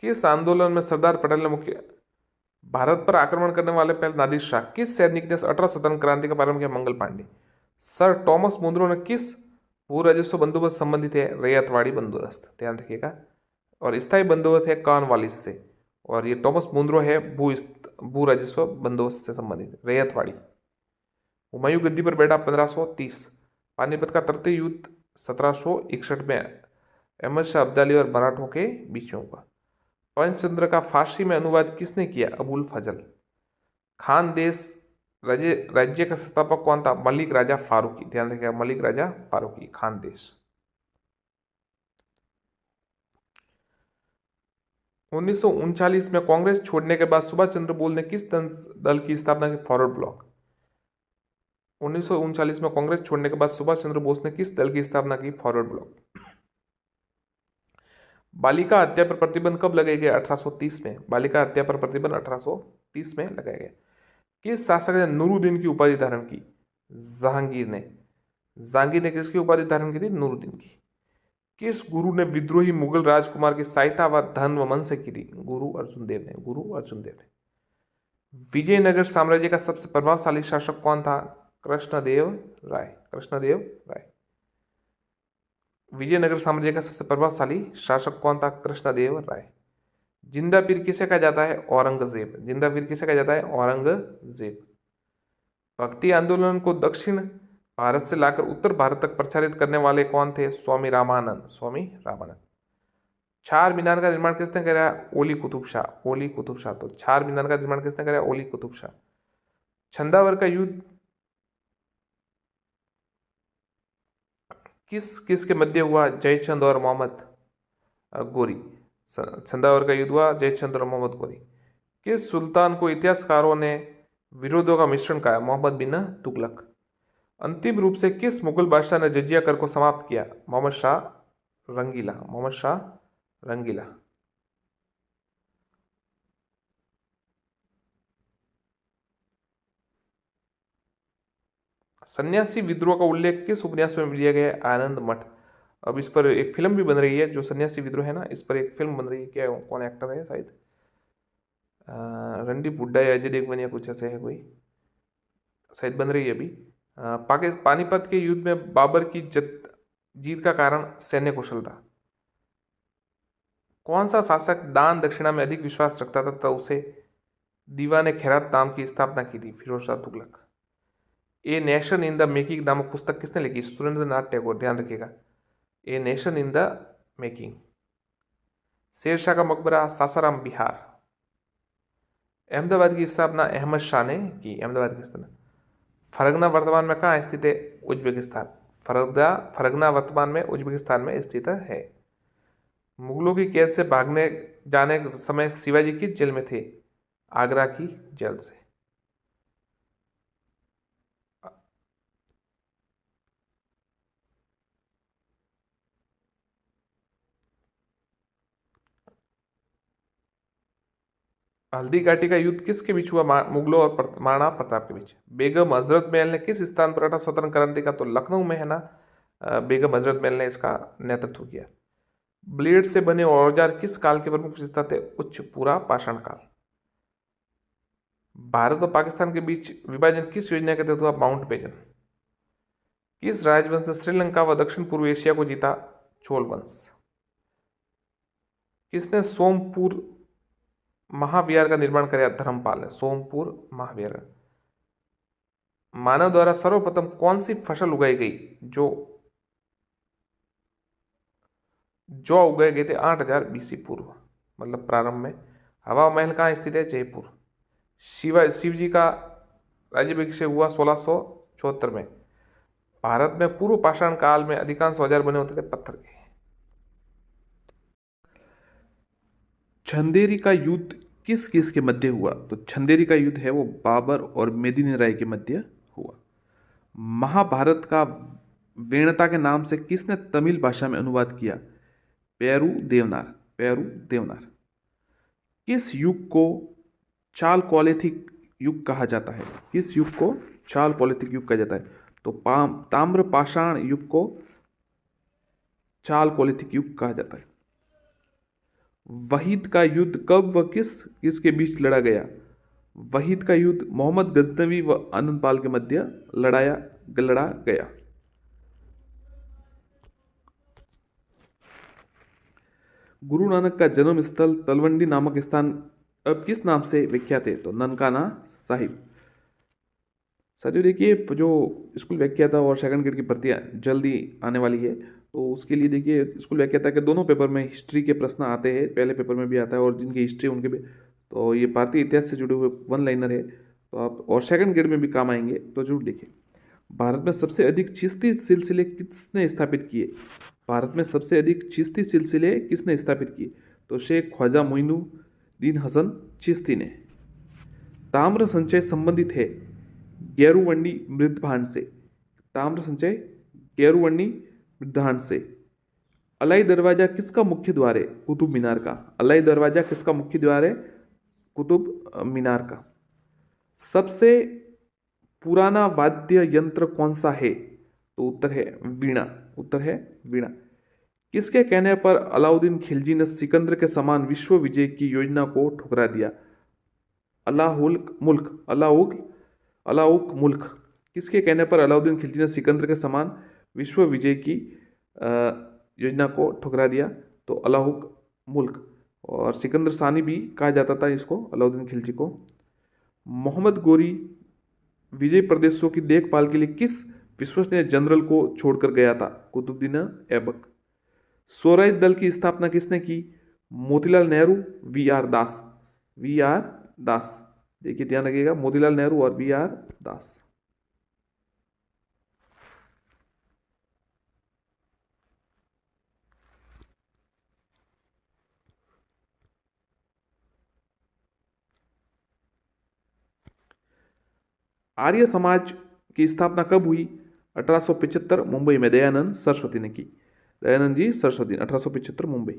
S1: किस आंदोलन में सरदार पटेल ने मुख्य भारत पर आक्रमण करने वाले पहले नादिर शाह? किस सैनिक ने 18 स्वतंत्र क्रांति का प्रारंभ किया? Mangal Pandey. Sir Thomas Munro ने किस भू राजस्व बंदोबस्त संबंधित है? रैयतवाड़ी बंदोबस्त, ध्यान रखिएगा। और स्थायी बंदोबस्त है कॉर्नवालिस से। और ये टॉमस मुनरो है भू राजस्व बंदोबस्त से संबंधित, रैयतवाड़ी। हुमायूं गद्दी पर बैठा 1530। पानीपत का तृतीय युद्ध 1761 में अहमद शाह अब्दाली और मराठों के बीच में हुआ। पंचतंत्र का फारसी में अनुवाद किसने किया? अबुल फजल। खानदेश राज्य का संस्थापक कौन था? मलिक राजा फारूकी, ध्यान रखिएगा, मलिक राजा फारूकी। खानदेश। 1939 में कांग्रेस छोड़ने के बाद सुभाष चंद्र बोस ने किस दल की स्थापना की? Forward block. 1939 में कांग्रेस छोड़ने के बाद सुभाष चंद्र बोस ने किस दल की स्थापना की? Forward block. बालिका हत्या पर प्रतिबंध कब लगाया गया? 1830 में। बालिका हत्या पर प्रतिबंध 1830 में लगाया गया। किस शासक ने नूरुद्दीन की उपाधि धारण की? जहांगीर ने। जहांगीर ने किसकी उपाधि धारण की थी? नूरुद्दीन की। किस गुरु ने विद्रोही मुगल राजकुमार की सहायता व धन व मन से की थी? गुरु अर्जुन देव ने। गुरु अर्जुन देव ने। विजयनगर साम्राज्य का सबसे प्रभावशाली शासक कौन था? कृष्णदेव राय। कृष्णदेव राय। विजयनगर साम्राज्य का सबसे प्रभावशाली शासक कौन था? कृष्णदेव राय। जिंदा पीर किसे कहा जाता है? औरंगजेब। जिंदा पीर किसे कहा जाता है? औरंगजेब। भक्ति आंदोलन को दक्षिण भारत से लाकर उत्तर भारत तक प्रचारित करने वाले कौन थे? स्वामी रामानंद। स्वामी रामानंद। चार मीनार का निर्माण किसने कराया? ओली कुतुब शाह। ओली कुतुब शाह। तो चार मीनार का निर्माण किसने कराया? ओली कुतुब शाह। छंदावर का युद्ध किस के मध्य हुआ? जयचंद और मोहम्मद गोरी। छंदावर का युद्ध हुआ जयचंद और मोहम्मद गोरी। किस सुल्तान को इतिहासकारों ने विरोधों का मिश्रण कहा? मोहम्मद बिन तुगलक। अंतिम रूप से किस मुगल बादशाह ने जजिया कर को समाप्त किया? मोहम्मद शाह रंगीला, मोहम्मद शाह रंगीला। सन्यासी विद्रोह का उल्लेख किस उपन्यास में दिया गया है? आनंद मठ। अब इस पर एक फिल्म भी बन रही है, जो सन्यासी विद्रोह है ना, इस पर एक फिल्म बन रही है। क्या कौन एक्टर है? शायद रणदीप हुड्डा या अजय देवगन या कुछ ऐसे है कोई, शायद बन रही है अभी। पानीपत के युद्ध में बाबर की जीत का कारण सैन्य कुशलता। कौन सा शासक दान दक्षिणा में अधिक विश्वास रखता था तथा उसे दीवाने खैरात नाम की स्थापना की थी? Firoz Shah Tughlaq. A nation in the making नामक पुस्तक किसने लिखी? सुरेंद्र नाथ टैगोर, ध्यान रखिएगा। A nation in the making. Sher Shah का मकबरा सासाराम, बिहार। अहमदाबाद की स्थापना अहमद शाह ने की। अहमदाबाद की स्थापना। फरगना वर्तमान में कहाँ स्थित है? उज्बेकिस्तान। फरगना वर्तमान में उज्बेकिस्तान में स्थित है। मुगलों की कैद से भागने जाने के समय शिवाजी किस जेल में थे? आगरा की जेल से। हल्दी घाटी का युद्ध किसके बीच हुआ? मुगलों और महाराणा प्रताप के बीच। बेगम हजरत महल ने किस स्थान पर हटा स्वतंत्र क्रांति का? तो लखनऊ में है ना। बेगम हजरत महल ने इसका नेतृत्व किया। ब्लेड से बने औजार किस काल के प्रमुख विशेषता थे? उच्च पूरा पाषाण काल। भारत और पाकिस्तान के बीच विभाजन किस योजना के तहत हुआ? माउंटबेटन। किस राजवंश ने श्रीलंका व दक्षिण पूर्व एशिया को जीता? चोल वंश। किसने सोमपुर महाविहार का निर्माण कराया? धर्मपाल ने। सोमपुर महाविहार। मानव द्वारा सर्वप्रथम कौन सी फसल उगाई गई? जो उगाए गए थे 8000 बीसी पूर्व, मतलब प्रारंभ में। हवा महल कहाँ स्थित है? जयपुर। शिव जी का राज्याभिषेक हुआ 1674 में। भारत में पूर्व पाषाण काल में अधिकांश औजार बने होते थे पत्थर के। चंदेरी का युद्ध किस किस के मध्य हुआ? तो चंदेरी का युद्ध है वो बाबर और मेदिनी राय के मध्य हुआ। महाभारत का वेणता के नाम से किसने तमिल भाषा में अनुवाद किया? पेरू देवनार। पेरू देवनार। किस युग को चालकोलिथिक युग कहा जाता है? किस युग को चालकोलिथिक युग कहा जाता है? तो ताम्र पाषाण युग को चालकोलिथिक युग कहा जाता है। वहीद का युद्ध कब व किसके बीच लड़ा गया? वहीद का युद्ध मोहम्मद गजनवी व आनंदपाल के मध्य लड़ा गया। गुरु नानक का जन्म स्थल तलवंडी नामक स्थान अब किस नाम से विख्यात है? तो ननकाना साहिब। साथियों देखिए, जो स्कूल व्याख्याता और सेकंड ग्रेड की भर्तियाँ जल्दी आने वाली है, तो उसके लिए देखिए स्कूल व्याख्याता के दोनों पेपर में हिस्ट्री के प्रश्न आते हैं। पहले पेपर में भी आता है, और जिनकी हिस्ट्री उनके भी। तो ये भारतीय इतिहास से जुड़े हुए वन लाइनर है, तो आप और सेकंड ग्रेड में भी काम आएंगे, तो जरूर देखिए। भारत में सबसे अधिक चिश्ती सिलसिले किसने स्थापित किए? भारत में सबसे अधिक चिश्ती सिलसिले किसने स्थापित किए? तो शेख ख्वाजा मोइनुद्दीन हसन चिश्ती ने। ताम्र संचय संबंधित है गेरुवंडी मृदभांड से। ताम्र संचय गेरुवंडी मृदभांड से। अलाई दरवाजा किसका मुख्य द्वार है? कुतुब मीनार का। अलाई दरवाजा किसका मुख्य द्वार है? कुतुब मीनार का। सबसे पुराना वाद्य यंत्र कौन सा है? तो उत्तर है वीणा। उत्तर है वीणा। किसके कहने पर अलाउद्दीन खिलजी ने सिकंदर के समान विश्व विजय की योजना को ठुकरा दिया? अलाउक मुल्क। किसके कहने पर अलाउद्दीन खिलजी ने सिकंदर के समान विश्व विजय की योजना को ठुकरा दिया? तो अलाउक मुल्क। और सिकंदर सानी भी कहा जाता था इसको, अलाउद्दीन खिलजी को। मोहम्मद गोरी विजय प्रदेशों की देखभाल के लिए किस विश्वसनीय जनरल को छोड़कर गया था? कुतुबुद्दीन ऐबक। स्वराज दल की स्थापना किसने की? मोतीलाल नेहरू, वी.आर. दास। वी.आर. दास। देखिए ध्यान रखिएगा, मोतीलाल नेहरू और वी.आर. दास। आर्य समाज की स्थापना कब हुई? 1875 मुंबई में दयानंद सरस्वती ने की। दयानंद जी सरस्वती, 1875 मुंबई।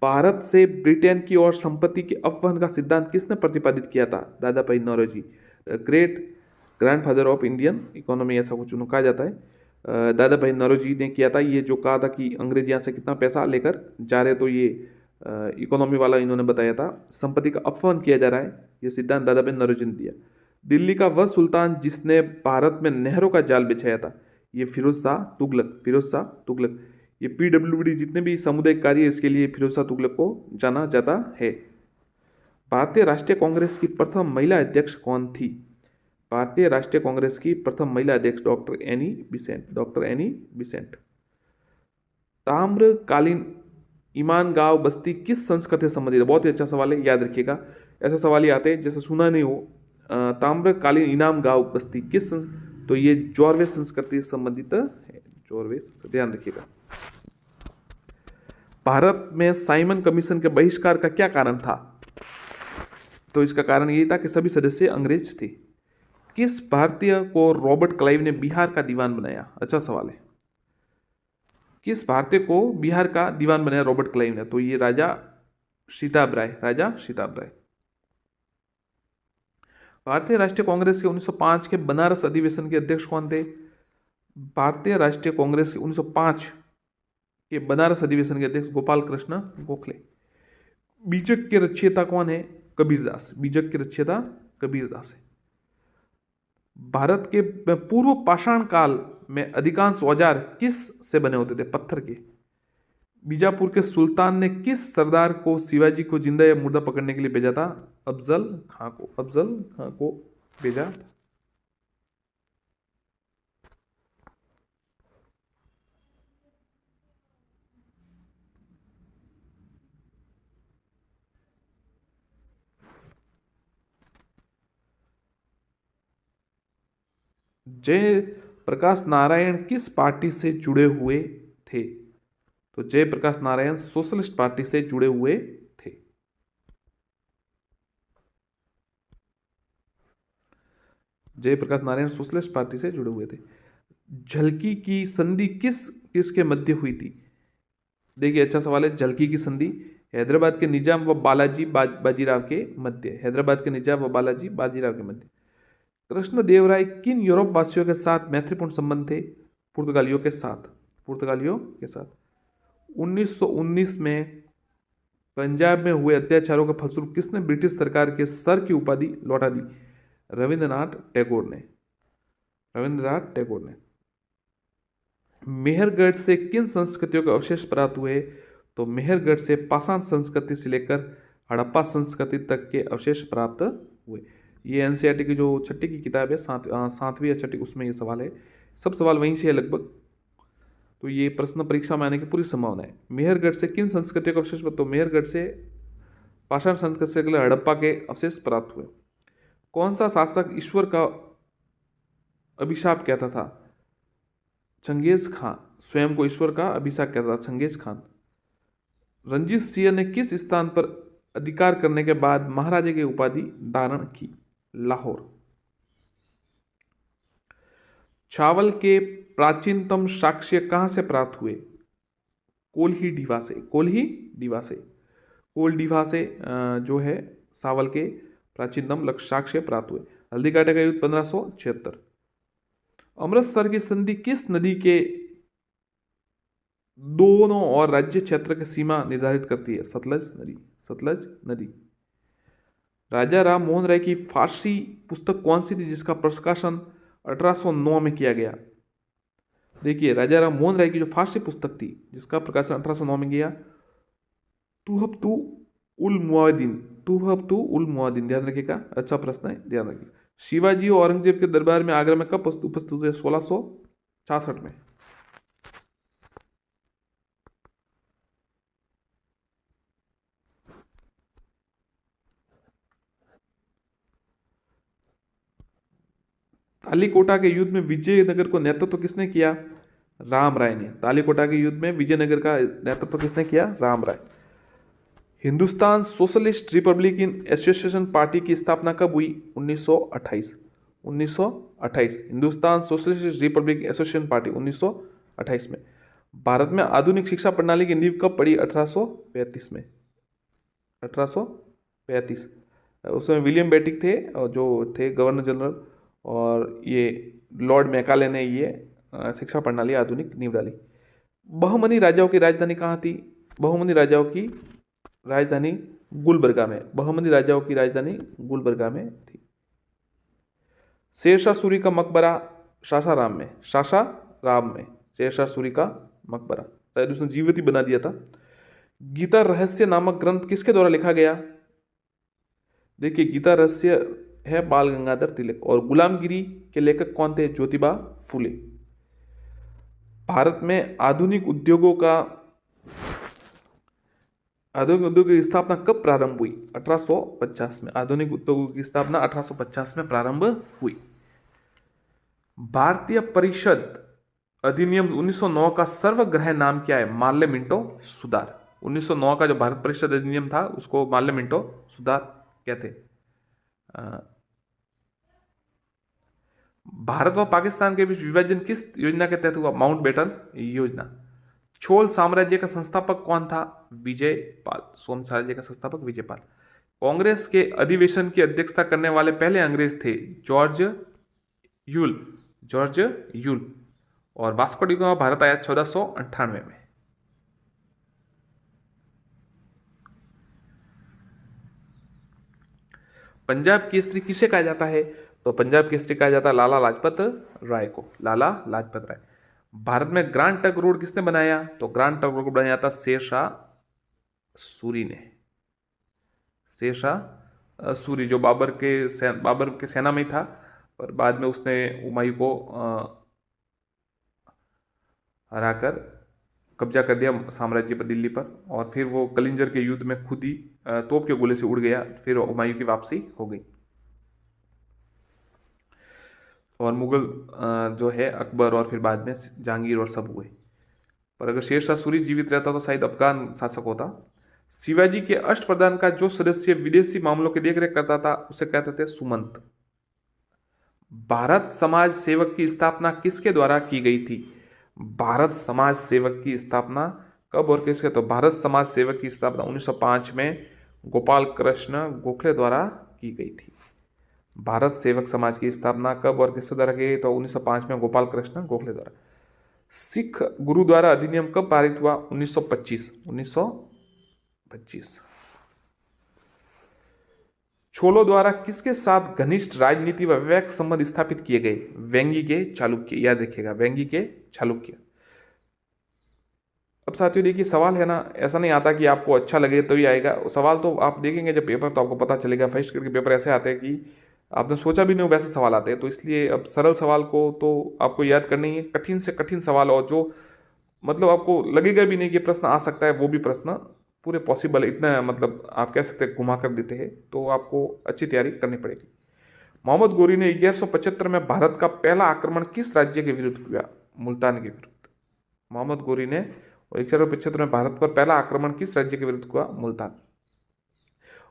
S1: भारत से ब्रिटेन की ओर संपत्ति के अपवहन का सिद्धांत किसने प्रतिपादित किया था? Dadabhai Naoroji, great grandfather of Indian economy, ऐसा कुछ उन्होंने कहा जाता है। दादा भाई नौरोजी ने किया था। ये जो कहा था कि अंग्रेज यहाँ से कितना पैसा लेकर जा रहे, तो ये इकोनॉमी वाला इन्होंने बताया था। संपत्ति का अपहरण किया जा रहा है, ये सिद्धांत दादा भाई नौरोजी ने दिया। दिल्ली का वह सुल्तान जिसने भारत में नहरों का जाल बिछाया था, ये फिरोज शाह तुगलक, फिरोज शाह तुगलक। ये पीडब्ल्यूडी जितने भी सामुदायिक कार्य है, इसके लिए फिरोज शाह तुगलक को जाना जाता है। भारतीय राष्ट्रीय कांग्रेस की प्रथम महिला अध्यक्ष कौन थी? भारतीय राष्ट्रीय कांग्रेस की प्रथम महिला अध्यक्ष doctor Annie Besant, doctor Annie Besant. ताम्रकालीन ईमान गांव बस्ती किस संस्कृति से संबंधित है? बहुत ही अच्छा सवाल है, याद रखिएगा। ऐसे सवाल ही आते हैं जैसे सुना नहीं हो। ताम्रकालीन इनाम गांव बस्ती तो ये जॉर्वे संस्कृति से संबंधित है, जॉर्वे, ध्यान रखिएगा। भारत में साइमन कमीशन के बहिष्कार का क्या कारण था? तो इसका कारण यही था कि सभी सदस्य अंग्रेज थे। किस भारतीय को रॉबर्ट क्लाइव ने बिहार का दीवान बनाया? अच्छा सवाल है। किस भारतीय को बिहार का दीवान बनाया रॉबर्ट क्लाइव ने? तो ये राजा शिताब राय, राजा शिताब राय। भारतीय राष्ट्रीय कांग्रेस के 1905 के बनारस अधिवेशन के अध्यक्ष कौन थे? भारतीय राष्ट्रीय कांग्रेस के 1905 के बनारस अधिवेशन के अध्यक्ष गोपाल कृष्ण गोखले। बीजक के रचयिता कौन है? कबीरदास। बीजक के रचयिता कबीरदास है। भारत के पूर्व पाषाण काल में अधिकांश औजार किस से बने होते थे? पत्थर के। बीजापुर के सुल्तान ने किस सरदार को शिवाजी को जिंदा या मुर्दा पकड़ने के लिए भेजा था? अफजल खां को, अफजल खां को भेजा था। जय प्रकाश नारायण किस पार्टी से जुड़े हुए थे? तो जय प्रकाश नारायण सोशलिस्ट पार्टी से जुड़े हुए थे। जय प्रकाश नारायण सोशलिस्ट पार्टी से जुड़े हुए थे। झलकी की संधि किसके मध्य हुई थी? देखिए अच्छा सवाल है। झलकी की संधि हैदराबाद के निजाम व बालाजी बाजीराव के मध्य, हैदराबाद के निजाम व बालाजी बाजीराव के मध्य। कृष्णदेवराय किन यूरोप वासियों के साथ मैत्रीपूर्ण संबंध थे? पुर्तगालियों के साथ, पुर्तगालियों के साथ। 1919 में पंजाब में हुए अत्याचारों के फलस्वरूप किसने ब्रिटिश सरकार के सर की उपाधि लौटा दी? रविंद्रनाथ टैगोर ने, रविंद्रनाथ टैगोर ने। मेहरगढ़ से किन संस्कृतियों के अवशेष प्राप्त हुए? तो मेहरगढ़ से पाषाण संस्कृति से लेकर हड़प्पा संस्कृति तक के अवशेष प्राप्त हुए। ये एनसीईआरटी की जो छठी की किताब है, सातवीं या छठी, उसमें ये सवाल है। सब सवाल वहीं से है लगभग, तो ये प्रश्न परीक्षा में आने की पूरी संभावना है। मेहरगढ़ से किन संस्कृतियों के अवशेष? तो मेहरगढ़ से पाषाण संस्कृति से अगले हड़प्पा के अवशेष प्राप्त हुए। कौन सा शासक ईश्वर का अभिशाप कहता था? चंगेज खान, स्वयं को ईश्वर का अभिशाप कहता था चंगेज खान। रंजीत सिंह ने किस स्थान पर अधिकार करने के बाद महाराजा की उपाधि धारण की? लाहौर। चावल के प्राचीनतम साक्ष्य कहां से प्राप्त हुए? कोल्ही डीवा से, कोल्ही डीवा से, कोल डीवा से जो है चावल के प्राचीनतम साक्ष्य प्राप्त हुए। हल्दी घाटी का युद्ध 1576। अमृतसर की संधि किस नदी के दोनों और राज्य क्षेत्र की सीमा निर्धारित करती है? सतलज नदी, सतलज नदी। राजा राम मोहन राय की फारसी पुस्तक कौन सी थी जिसका प्रकाशन 1809 में किया गया? देखिए राजा राम मोहन राय की जो फारसी पुस्तक थी जिसका प्रकाशन 1809 में किया, तुहफतु उल मुआविदीन, तुहफतु उल मुआविदीन। ध्यान रखिएगा, अच्छा प्रश्न है, ध्यान रखिएगा। शिवाजी और औरंगजेब के दरबार में आगरा में कब उपस्थित हुए? 1666 में। तालीकोटा के युद्ध में विजयनगर को नेतृत्व किसने किया? राम राय ने। तालीकोटा के युद्ध में विजयनगर का नेतृत्व किसने किया? Ram Rai. Hindustan socialist republican association party की स्थापना कब हुई? 1928, 1928। Hindustan socialist republic association party 1928 में। भारत में आधुनिक शिक्षा प्रणाली की नींव कब पड़ी? 1835 में। 1835। उसमें विलियम बेटिक थे और जो थे गवर्नर जनरल, और ये लॉर्ड मैकाले ने ये शिक्षा प्रणाली आधुनिक नींव डाली। बहमनी राजाओं की राजधानी कहाँ थी? बहमनी राजाओं की राजधानी गुलबर्गा में। बहमनी राजाओं की राजधानी गुलबर्गा में थी। शेरशाह सूरी का मकबरा सासाराम में। सासाराम में शेरशाह सूरी का मकबरा, शायद उसने जीवित ही बना दिया था। गीता रहस्य नामक ग्रंथ किसके द्वारा लिखा गया? देखिए, गीता रहस्य है बाल गंगाधर तिलक, और गुलामगिरी के लेखक कौन थे? ज्योतिबा फुले। भारत में आधुनिक उद्योगों की स्थापना कब प्रारंभ हुई? 1850 में। आधुनिक उद्योगों की स्थापना 1850 में प्रारंभ हुई। भारतीय परिषद अधिनियम 1909 का सर्वग्राह्य नाम क्या है? मार्ले मिंटो सुधार। 1909 का जो भारत परिषद अधिनियम था उसको मार्ले मिंटो सुधार कहते। भारत व पाकिस्तान के बीच विभाजन किस योजना के तहत हुआ? माउंटबेटन योजना। चोल साम्राज्य का संस्थापक कौन था? विजयपाल। सोम साम्राज्य का संस्थापक विजयपाल। कांग्रेस के अधिवेशन की अध्यक्षता करने वाले पहले अंग्रेज थे जॉर्ज यूल। George Yule. और वास्को डी गामा भारत आया 1498 में। पंजाब केसरी किसे कहा जाता है? तो पंजाब केसरी कहा जाता है लाला लाजपत राय को। लाला लाजपत राय। भारत में ग्रांड ट्रंक रोड किसने बनाया? तो ग्रांड ट्रंक रोड बनाया था शेरशाह सूरी ने। शेरशाह सूरी, जो बाबर के सेना में था, पर बाद में उसने हुमायूं को हराकर कब्जा कर दिया साम्राज्य पर, दिल्ली पर, और फिर वो कलिंजर के युद्ध में खुद ही तोप के गोले से उड़ गया। फिर हुमायूं की वापसी हो गई, और मुगल जो है अकबर और फिर बाद में जहांगीर और सब हुए। पर अगर शेरशाह सूरी जीवित रहता तो शायद अफगान शासक होता। शिवाजी के अष्टप्रधान का जो सदस्य विदेशी मामलों की देखरेख करता था उसे कहते थे सुमंत। भारत समाज सेवक की स्थापना किसके द्वारा की गई थी? भारत समाज सेवक की स्थापना कब और किसके? तो भारत समाज सेवक की स्थापना 1905 में गोपाल कृष्ण गोखले द्वारा की गई थी। भारत सेवक समाज की स्थापना कब और किसके द्वारा की गई? तो 1905 में गोपाल कृष्ण गोखले द्वारा। सिख गुरुद्वारा अधिनियम कब पारित हुआ? 1925। 1925। छोलो द्वारा किसके साथ घनिष्ठ राजनीति व वैवाहिक संबंध स्थापित किए गए? वेंगी के चालुक्य। याद रखिएगा, वेंगी के चालुक्य। अब साथियों देखिए, सवाल है ना, ऐसा नहीं आता कि आपको अच्छा लगे तो ही आएगा सवाल। तो आप देखेंगे जब पेपर तो आपको पता चलेगा। फर्स्ट करके पेपर ऐसे आते हैं कि आपने सोचा भी नहीं वैसे सवाल आते हैं। तो इसलिए अब सरल सवाल को तो आपको याद करना ही है। कठिन से कठिन सवाल, और जो मतलब आपको लगेगा भी नहीं कि प्रश्न आ सकता है, वो भी प्रश्न पूरे पॉसिबल है। इतना मतलब आप कह सकते हैं घुमा कर देते हैं। तो आपको अच्छी तैयारी करनी पड़ेगी। मोहम्मद गोरी ने 1175 में भारत का पहला आक्रमण किस राज्य के विरुद्ध किया? मुल्तान के विरुद्ध। मोहम्मद गोरी ने 1175 में भारत पर पहला आक्रमण किस राज्य के विरुद्ध हुआ? मुल्तान।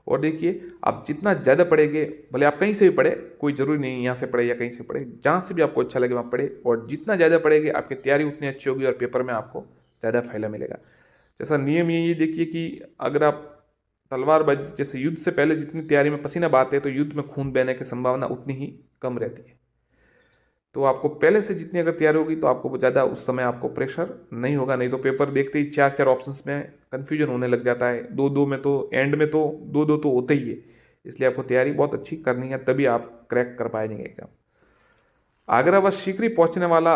S1: और देखिए, आप जितना ज़्यादा पढ़ेंगे, भले आप कहीं से भी पढ़े, कोई जरूरी नहीं यहाँ से पढ़े या कहीं से पढ़े, जहाँ से भी आपको अच्छा लगे वहाँ पढ़े, और जितना ज़्यादा पढ़ेंगे आपकी तैयारी उतनी अच्छी होगी और पेपर में आपको ज़्यादा फायदा मिलेगा। जैसा नियम ये देखिए कि अगर आप तलवारबाजी जैसे युद्ध से पहले जितनी तैयारी में पसीना बहाते हैं तो युद्ध में खून बहने की संभावना उतनी ही कम रहती है। तो आपको पहले से जितनी अगर तैयारी होगी तो आपको ज़्यादा उस समय आपको प्रेशर नहीं होगा। नहीं तो पेपर देखते ही चार चार ऑप्शंस में कन्फ्यूजन होने लग जाता है। दो दो में तो एंड में तो दो दो तो होते ही है। इसलिए आपको तैयारी बहुत अच्छी करनी है, तभी आप क्रैक कर पाएंगे एग्जाम। आगरा व सीकरी पहुंचने वाला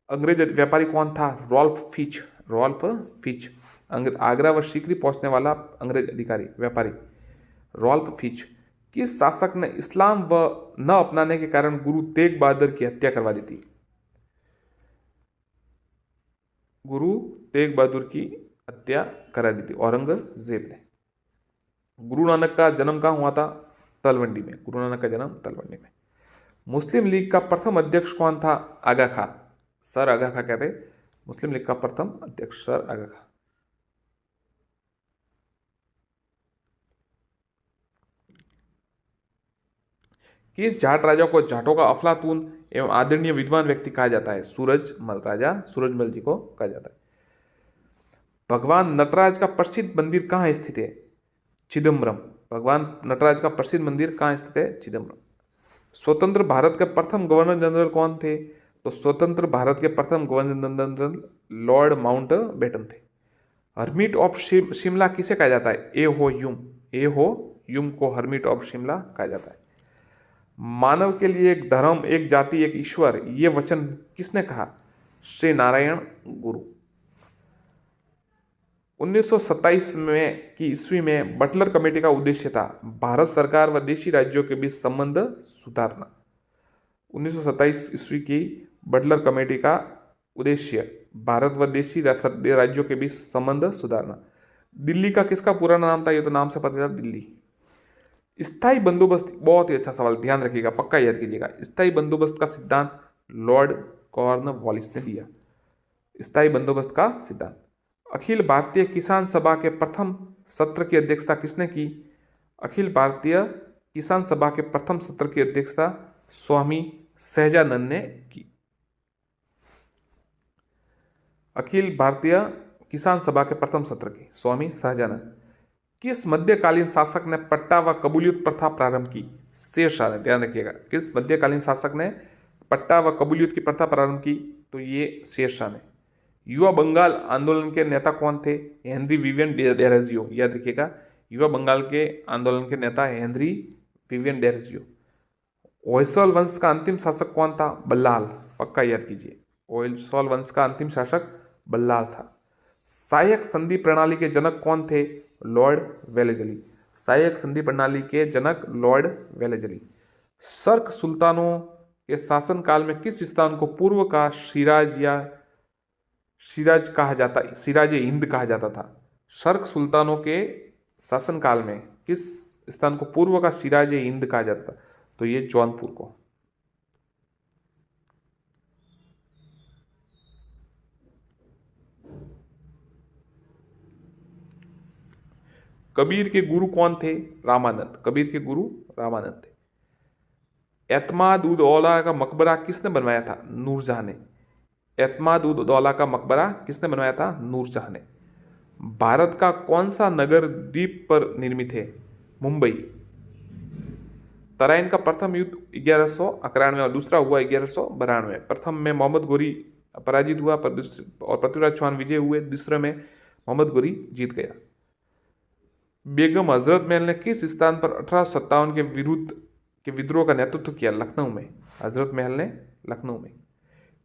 S1: अंग्रेज व्यापारी कौन था? Ralph Fitch. Ralph Fitch. Agra व सीकरी पहुंचने वाला अंग्रेज अधिकारी व्यापारी रॉल्फ फिच। किस शासक ने इस्लाम व न अपनाने के कारण गुरु तेग बहादुर की हत्या करवा दी थी? गुरु तेग बहादुर की हत्या करा दी थी औरंगजेब ने। गुरु नानक का जन्म कहाँ हुआ था? तलवंडी में। गुरु नानक का जन्म तलवंडी में। मुस्लिम लीग का प्रथम अध्यक्ष कौन था? आगा खां। सर आगा खां कहते मुस्लिम लीग का प्रथम अध्यक्ष सर आगा खां। किस जाट राजा को जाटों का अफलातून एवं आदरणीय विद्वान व्यक्ति कहा जाता है? सूरजमल। राजा सूरजमल जी को कहा जाता है। भगवान नटराज का प्रसिद्ध मंदिर कहाँ स्थित है? चिदम्बरम। भगवान नटराज का प्रसिद्ध मंदिर कहाँ स्थित है? चिदम्बरम। स्वतंत्र भारत के प्रथम गवर्नर जनरल कौन थे? तो स्वतंत्र भारत के प्रथम governor general lord Mountbatten थे। हर्मिट ऑफ शिमला किसे कहा जाता है? ए हो ह्यूम। ए हो ह्यूम को हर्मिट ऑफ शिमला कहा जाता है। मानव के लिए एक धर्म, एक जाति, एक ईश्वर, ये वचन किसने कहा? श्री नारायण गुरु। 1927 में की ईस्वी में बटलर कमेटी का उद्देश्य था भारत सरकार व देशी राज्यों के बीच संबंध सुधारना। 1927 ईस्वी की बटलर कमेटी का उद्देश्य भारत व देशी राज्यों के बीच संबंध सुधारना। दिल्ली का किसका पुराना नाम था? ये तो नाम से पता चला, दिल्ली। स्थायी बंदोबस्त, बहुत ही अच्छा सवाल, ध्यान रखिएगा, पक्का याद कीजिएगा। स्थायी बंदोबस्त का सिद्धांत लॉर्ड कॉर्नवालिस ने दिया। स्थायी बंदोबस्त का सिद्धांत। अखिल भारतीय किसान सभा के प्रथम सत्र की अध्यक्षता किसने की? अखिल भारतीय किसान सभा के प्रथम सत्र की अध्यक्षता स्वामी सहजानंद ने की। अखिल भारतीय किसान सभा के प्रथम सत्र की स्वामी सहजानंद। किस मध्यकालीन शासक ने पट्टा व कबूलियत प्रथा प्रारंभ की? शेरशाह ने। ध्यान रखिएगा, किस मध्यकालीन शासक ने पट्टा व कबूलियत की प्रथा प्रारंभ की? तो ये शेरशाह ने। युवा बंगाल आंदोलन के नेता कौन थे? Henry Vivian Derozio. याद रखिएगा, युवा बंगाल के आंदोलन के नेता हेनरी विवियन डेरोजियो। होयसल वंश का अंतिम शासक कौन था? बल्लाल। पक्का याद कीजिए, होयसल वंश का अंतिम शासक बल्लाल था। सहायक संधि प्रणाली के जनक कौन थे? Lord Wellesley. सहायक संधि प्रणाली के जनक लॉर्ड वेलेजली। सर्क सुल्तानों के शासनकाल में किस स्थान को पूर्व का सिराज या सिराज कहा जाता, सिराज हिंद कहा जाता था? सर्क सुल्तानों के शासनकाल में किस स्थान को पूर्व का सिराज हिंद कहा जाता था? तो ये जौनपुर को। कबीर के गुरु कौन थे? रामानंद। कबीर के गुरु रामानंद थे। एतमाद उद दौला का मकबरा किसने बनवाया था? नूरजहां ने। एतमाद उद दौला का मकबरा किसने बनवाया था? नूरजहां ने। भारत का कौन सा नगर द्वीप पर निर्मित है? मुंबई। तराइन का प्रथम युद्ध 1191 और दूसरा हुआ 1192। प्रथम में मोहम्मद गोरी पराजित हुआ और पृथ्वीराज चौहान विजय हुए। दूसरे में मोहम्मद गोरी जीत गया। बेगम हजरत महल ने किस स्थान पर 1857 के विरुद्ध के विद्रोह का नेतृत्व किया? लखनऊ में। हजरत महल ने लखनऊ में।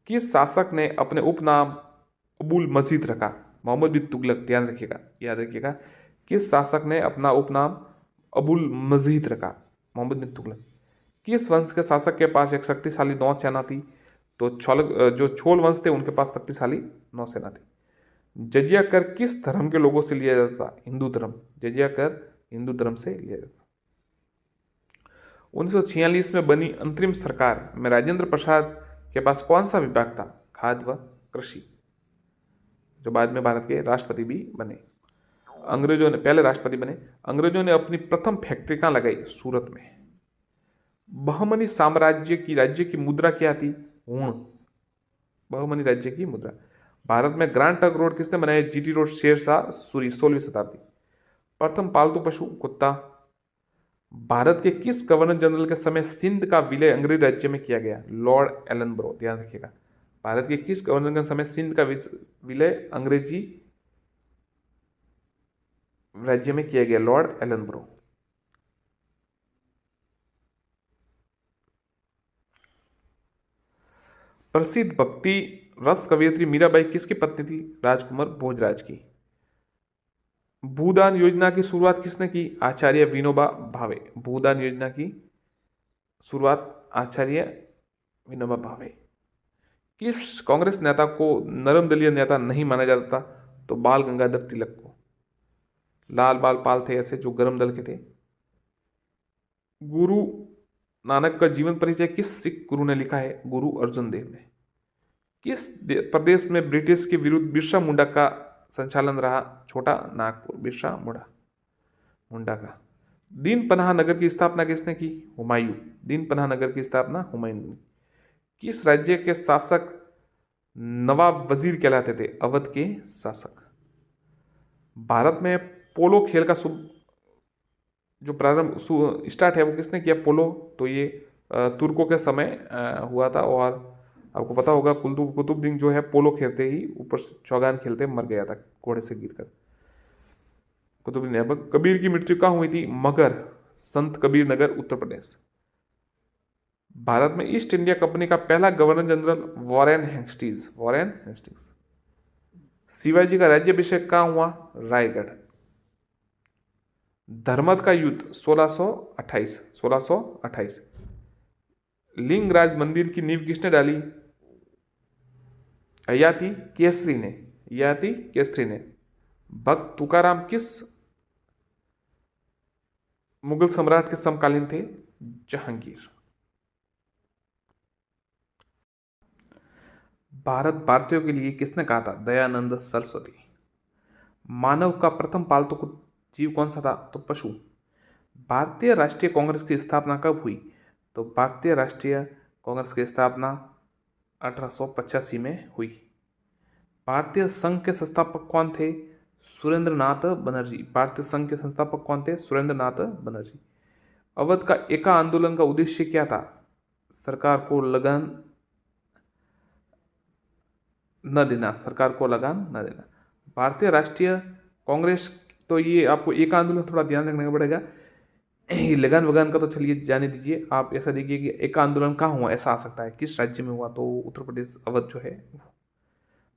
S1: किस शासक ने अपने उपनाम अबुल मजीद रखा? मोहम्मद बिन तुगलक। ध्यान रखिएगा, याद रखिएगा, किस शासक ने अपना उपनाम अबुल मजीद रखा? मोहम्मद बिन तुगलक। किस वंश के शासक के पास एक शक्तिशाली नौसेना थी? तो जो छोल वंश थे उनके पास शक्तिशाली नौसेना थी। जजिया कर किस धर्म के लोगों से लिया जाता था? हिंदू धर्म। जजिया कर हिंदू धर्म से लिया जाता। 1946 में बनी अंतरिम सरकार में राजेंद्र प्रसाद के पास कौन सा विभाग था? खाद्य व कृषि, जो बाद में भारत के राष्ट्रपति भी बने। अंग्रेजों ने, पहले राष्ट्रपति बने। अंग्रेजों ने अपनी प्रथम फैक्ट्री कहाँ लगाई? सूरत में। बहमनी साम्राज्य की राज्य की मुद्रा क्या थी? हूण। बहमनी राज्य की मुद्रा। भारत में ग्रैंड ट्रंक रोड किसने बनाया? जीटी रोड, शेरशाह सूरी, 16वीं शताब्दी। प्रथम पालतू पशु कुत्ता। भारत के किस गवर्नर जनरल के समय सिंध का विलय अंग्रेज राज्य में किया गया? लॉर्ड एलनब्रो। ध्यान रखिएगा, भारत के किस गवर्नर के समय सिंध का विलय अंग्रेजी राज्य में किया गया? लॉर्ड एलनब्रो। प्रसिद्ध भक्ति रस कवयित्री मीराबाई किसकी पत्नी थी? राजकुमार भोजराज की। भूदान योजना की शुरुआत किसने की? आचार्य विनोबा भावे। भूदान योजना की शुरुआत आचार्य विनोबा भावे। किस कांग्रेस नेता को नरम दलीय नेता नहीं माना जाता? तो बाल गंगाधर तिलक को। लाल बाल पाल थे ऐसे जो गरम दल के थे। गुरु नानक का जीवन परिचय किस सिख गुरु ने लिखा है? गुरु अर्जुन देव ने। किस प्रदेश में ब्रिटिश के विरुद्ध बिरसा मुंडा का संचालन रहा? छोटा नागपुर। बिरसा मुंडा का। दीन पनाह नगर की स्थापना किसने की? हुमायूं। दीन पनाह नगर की स्थापना हुमायूं ने। किस राज्य के शासक नवाब वजीर कहलाते थे? अवध के शासक। भारत में पोलो खेल का जो प्रारंभ स्टार्ट है वो किसने किया, पोलो। तो ये तुर्कों के समय हुआ था। और आपको पता होगा कुतुबुद्दीन जो है पोलो खेलते ही ऊपर से चौगान खेलते मर गया था घोड़े से गिरकर। कुतुबुद्दीन ऐबक। कबीर की मृत्यु कहाँ हुई थी, मगर, संत कबीर नगर, उत्तर प्रदेश। भारत में ईस्ट इंडिया कंपनी का पहला governor general Warren Hastings, Warren Hastings. Shivaji का राज्याभिषेक कहाँ हुआ, रायगढ़। धर्मद का युद्ध 1628, 1628। लिंगराज मंदिर की नींव किसने डाली, ययाति केसरी ने, ययाति केसरी ने। भक्त तुकाराम किस मुगल सम्राट के समकालीन थे, जहांगीर। भारत भारतीयों के लिए किसने कहा था, दयानंद सरस्वती। मानव का प्रथम पालतू जीव कौन सा था, तो पशु। भारतीय राष्ट्रीय कांग्रेस की स्थापना कब हुई, तो भारतीय राष्ट्रीय कांग्रेस की स्थापना 1885 में हुई। भारतीय संघ के संस्थापक कौन थे, सुरेंद्रनाथ बनर्जी। भारतीय संघ के संस्थापक कौन थे, सुरेंद्रनाथ बनर्जी। अवध का एका आंदोलन का उद्देश्य क्या था, सरकार को लगान न देना, सरकार को लगान न देना। भारतीय राष्ट्रीय कांग्रेस, तो ये आपको एक आंदोलन थोड़ा ध्यान रखना पड़ेगा, ये लगान वगान का तो चलिए जाने दीजिए। आप ऐसा देखिए कि एक आंदोलन कहाँ हुआ, ऐसा आ सकता है किस राज्य में हुआ, तो उत्तर प्रदेश, अवध जो है।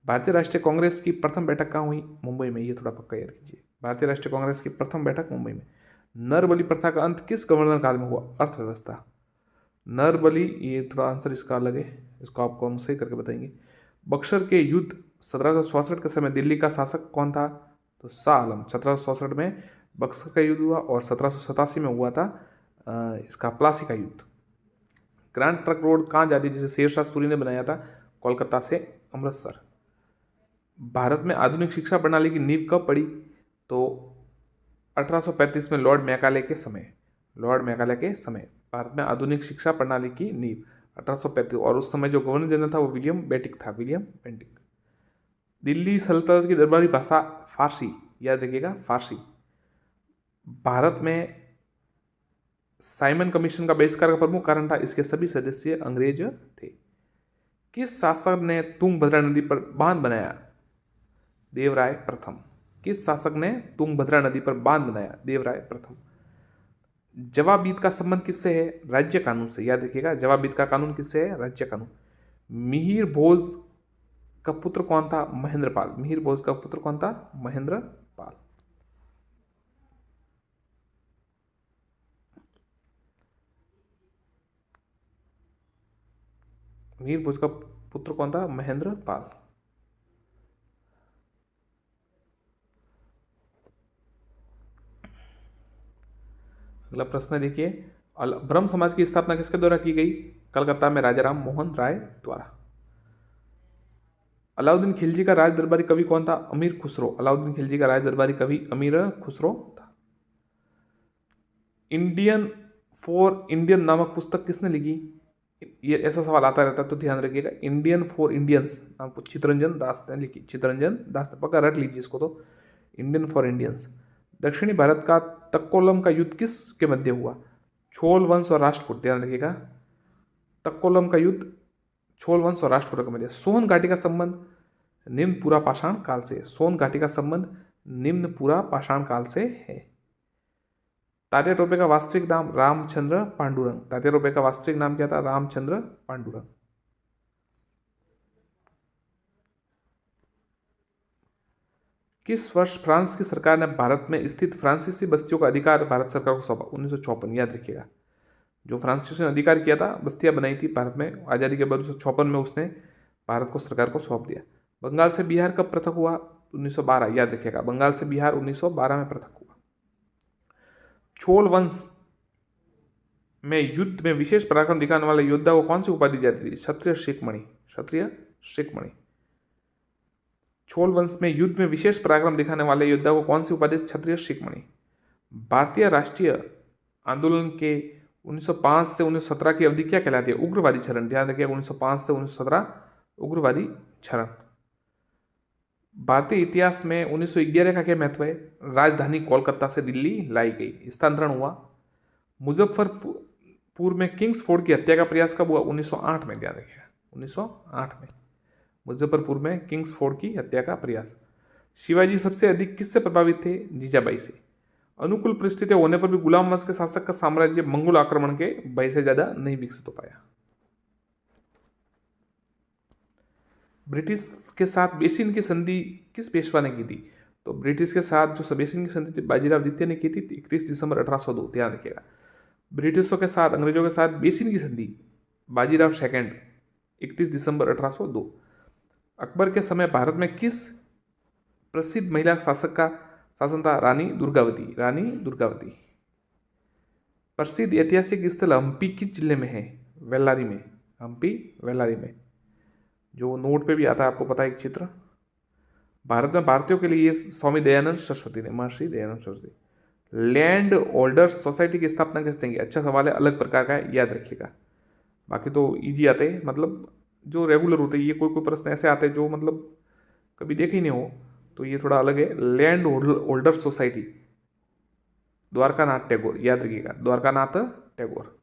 S1: भारतीय राष्ट्रीय कांग्रेस की प्रथम बैठक कहाँ हुई, मुंबई में, ये थोड़ा पक्का याद कीजिए। भारतीय राष्ट्रीय कांग्रेस की प्रथम बैठक मुंबई में। नरबली प्रथा का अंत किस गवर्नर काल में हुआ, अर्थव्यवस्था। नरबली, ये थोड़ा आंसर इसका अलग है, इसको आपको हम सही करके बताएंगे। बक्सर के युद्ध 1764 के समय दिल्ली का शासक कौन था, तो शाह आलम। 1764 में बक्सर का युद्ध हुआ और 1787 में हुआ था इसका प्लासी का युद्ध। ग्रैंड ट्रंक रोड कहाँ जाती है, जिसे शेरशाह सूरी ने बनाया था, कोलकाता से अमृतसर। भारत में आधुनिक शिक्षा प्रणाली की नींव कब पड़ी, तो 1835 में लॉर्ड मैकाले के समय, लॉर्ड मैकाले के समय भारत में आधुनिक शिक्षा प्रणाली की नींव 1835। और उस समय जो गवर्नर जनरल था वो विलियम बेंटिक था, विलियम बेंटिक। दिल्ली सल्तनत की दरबारी भाषा फारसी, याद रखिएगा, फारसी। भारत में साइमन कमीशन का बहिष्कार का प्रमुख कारण था, इसके सभी सदस्य अंग्रेज थे। किस शासक ने तुंगभद्रा नदी पर बांध बनाया, देवराय प्रथम। किस शासक ने तुंगभद्रा नदी पर बांध बनाया, देवराय प्रथम। जवाबीद का संबंध किससे है, राज्य कानून से, याद रखिएगा, जवाबीद का कानून किससे है, राज्य कानून। मिहिर भोज का पुत्र कौन था, महेंद्रपाल। मिहिर भोज का पुत्र कौन था, महेंद्रपाल। मिहिर भोज का पुत्र कौन था, महेंद्रपाल। अगला प्रश्न देखिए, ब्रह्म समाज की स्थापना किसके द्वारा की गई, कलकत्ता में राजा राम मोहन राय द्वारा। अलाउद्दीन खिलजी का राज दरबारी कवि कौन था, अमीर खुसरो। अलाउद्दीन खिलजी का राज दरबारी कवि अमीर खुसरो था। इंडियन फॉर इंडियन नामक पुस्तक किसने लिखी, ये ऐसा सवाल आता रहता है तो ध्यान रखिएगा। इंडियन फॉर इंडियंस नाम को चित्तरंजन दास ने लिखी, चित्तरंजन दास ने, पक्का रट लीजिए इसको, तो इंडियन फॉर इंडियंस। दक्षिणी भारत का तक्कोलम का युद्ध किस के मध्य हुआ, छोल वंश और राष्ट्रकूट, ध्यान रखिएगा। तक्कोलम का युद्ध छोल वंश और राष्ट्रकूट के मध्य। सोन घाटी का संबंध निम्न पूरा पाषाण काल से, सोन घाटी का संबंध निम्न पूरा पाषाण काल से है। तात्या टोपे का वास्तविक नाम रामचंद्र पांडुरंग। तात्या टोपे का वास्तविक नाम क्या था, रामचंद्र पांडुरंग। किस वर्ष फ्रांस की सरकार ने भारत में स्थित फ्रांसीसी बस्तियों का अधिकार भारत सरकार को सौंपा, 1954, याद रखिएगा। जो फ्रांसीसी ने अधिकार किया था, बस्तियां बनाई थी भारत में आज़ादी के बाद, 1954 में उसने भारत को सरकार को सौंप दिया। बंगाल से बिहार कब पृथक हुआ, 1912, याद रखिएगा, बंगाल से बिहार 1912 में पृथक हुआ। छोल वंश में युद्ध में विशेष पराक्रम दिखाने वाले योद्धा को कौन सी उपाधि जाती थी, क्षत्रिय शिखमणि, क्षत्रिय शिखमणि। छोल वंश में युद्ध में विशेष पराक्रम दिखाने वाले योद्धा को कौन सी उपाधि, क्षत्रिय शिखमणि। भारतीय राष्ट्रीय आंदोलन के 1905 से 1917 की अवधि क्या कहलाती है, उग्रवादी क्षरण, ध्यान रखिए, 1905 से 1917 उग्रवादी क्षरण। भारतीय इतिहास में 1911 का क्या महत्व है? राजधानी कोलकाता से दिल्ली लाई गई, स्थानांतरण हुआ। मुजफ्फरपुर में किंग्स फोर्ड की हत्या का प्रयास कब हुआ? 1908 में, ध्यान रखिएगा 1908 में मुजफ्फरपुर में किंग्स फोर्ड की हत्या का प्रयास। शिवाजी सबसे अधिक किससे प्रभावित थे? जीजाबाई से। अनुकूल परिस्थितियां होने पर भी गुलाम वंश के शासक का साम्राज्य मंगोल आक्रमण के भय से ज्यादा नहीं विकसित हो पाया। ब्रिटिश के साथ बेसिन की संधि किस पेशवा ने की थी? तो ब्रिटिश के साथ जो बेसिन की संधि थी बाजीराव द्वितीय ने की थी 31 दिसंबर 1802, ध्यान रखिएगा। ब्रिटिशों के साथ अंग्रेजों के साथ बेसिन की संधि बाजीराव सेकंड 31 दिसंबर 1802। अकबर के समय भारत में किस प्रसिद्ध महिला शासक का शासन था? रानी दुर्गावती, रानी दुर्गावती। प्रसिद्ध ऐतिहासिक स्थल हम्पी किस जिले में है? वेल्लारी में, हम्पी वेल्लारी में, जो नोट पे भी आता है, आपको पता है एक चित्र। भारत में भारतीयों के लिए ये स्वामी दयानंद सरस्वती ने, Maharshi Dayanand Saraswati. Land holder society की स्थापना कैसे देंगे? अच्छा सवाल है, अलग प्रकार का है, याद रखिएगा। बाकी तो इजी आते हैं, मतलब जो रेगुलर होते हैं। ये कोई कोई प्रश्न ऐसे आते हैं जो मतलब कभी देखे ही नहीं हो, तो ये थोड़ा अलग है। Land holder society, Dwarkanath Tagore, याद रखिएगा, द्वारकानाथ टैगोर।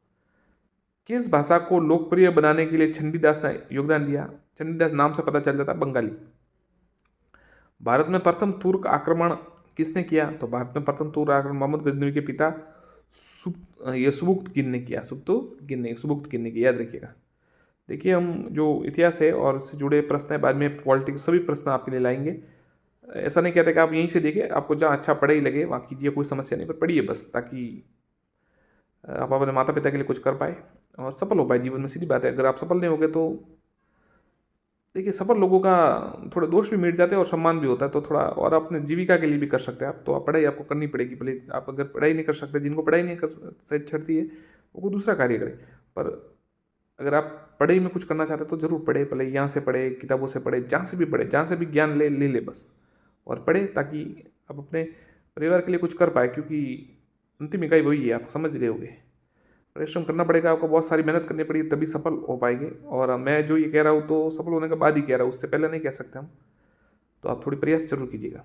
S1: किस भाषा को लोकप्रिय बनाने के लिए चंडीदास ने योगदान दिया? चंडीदास नाम से पता चल जाता है, बंगाली। भारत में प्रथम तुर्क आक्रमण किसने किया? तो भारत में प्रथम तुर्क आक्रमण मोहम्मद गजनवी के पिता सुबुक्तगिन ने किया, सुबुक्तगिन ने किया, याद रखिएगा। देखिए, हम जो इतिहास है और इससे जुड़े प्रश्न है, बाद में पॉलिटिक्स सभी प्रश्न आपके लिए लाएंगे। ऐसा नहीं कहते कि आप यहीं से देखिए, आपको जहाँ अच्छा पढ़े ही लगे वहाँ कीजिए, कोई समस्या नहीं, पर पढ़िए बस, ताकि आप अपने माता पिता के लिए कुछ कर पाए और सफल हो पाए जीवन में। सीधी बात है, अगर आप सफल नहीं होगे तो देखिए, सफल लोगों का थोड़े दोष भी मिट जाते हैं और सम्मान भी होता है, तो थोड़ा और अपने जीविका के लिए भी कर सकते हैं आप। तो आप पढ़ाई आपको करनी पड़ेगी, भले आप अगर पढ़ाई नहीं कर सकते, जिनको पढ़ाई नहीं कर छड़ती है वो कोई दूसरा कार्य करें, पर अगर आप पढ़ाई में कुछ करना चाहते हैं तो जरूर पढ़े, भले यहाँ से पढ़े, किताबों से पढ़े, जहाँ से भी पढ़े, जहाँ से भी ज्ञान ले बस, और पढ़े, ताकि आप अपने परिवार के लिए कुछ कर पाए, क्योंकि अंतिम इकाई वही है, आप समझ गए होंगे। परिश्रम करना पड़ेगा आपको, बहुत सारी मेहनत करनी पड़ेगी, तभी सफल हो पाएंगे। और मैं जो ये कह रहा हूँ तो सफल होने के बाद ही कह रहा हूँ, उससे पहले नहीं कह सकते हम। तो आप थोड़ी प्रयास जरूर कीजिएगा,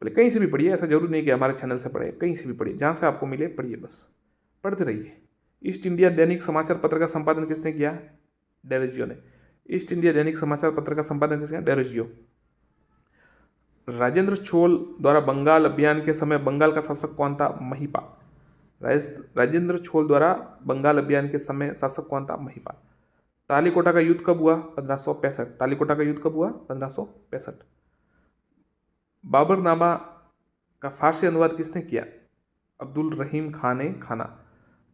S1: पहले कहीं से भी पढ़िए, ऐसा जरूर नहीं कि हमारे चैनल से पढ़े, कहीं से भी पढ़िए, जहाँ से आपको मिले पढ़िए, बस पढ़ते रहिए। ईस्ट इंडिया दैनिक समाचार पत्र का संपादन किसने किया? डेरोजियो ने। ईस्ट इंडिया दैनिक समाचार पत्र का संपादन किसने किया? डेरोजियो। राजेंद्र चोल द्वारा बंगाल अभियान के समय बंगाल का शासक कौन था? महिपा। राजेंद्र चोल द्वारा बंगाल अभियान के समय शासक कौन था? महिपा। तालीकोटा का युद्ध कब हुआ? 1565। तालीकोटा का युद्ध कब हुआ? 1565। बाबरनामा का फारसी अनुवाद किसने किया? अब्दुल रहीम खान ने खाना।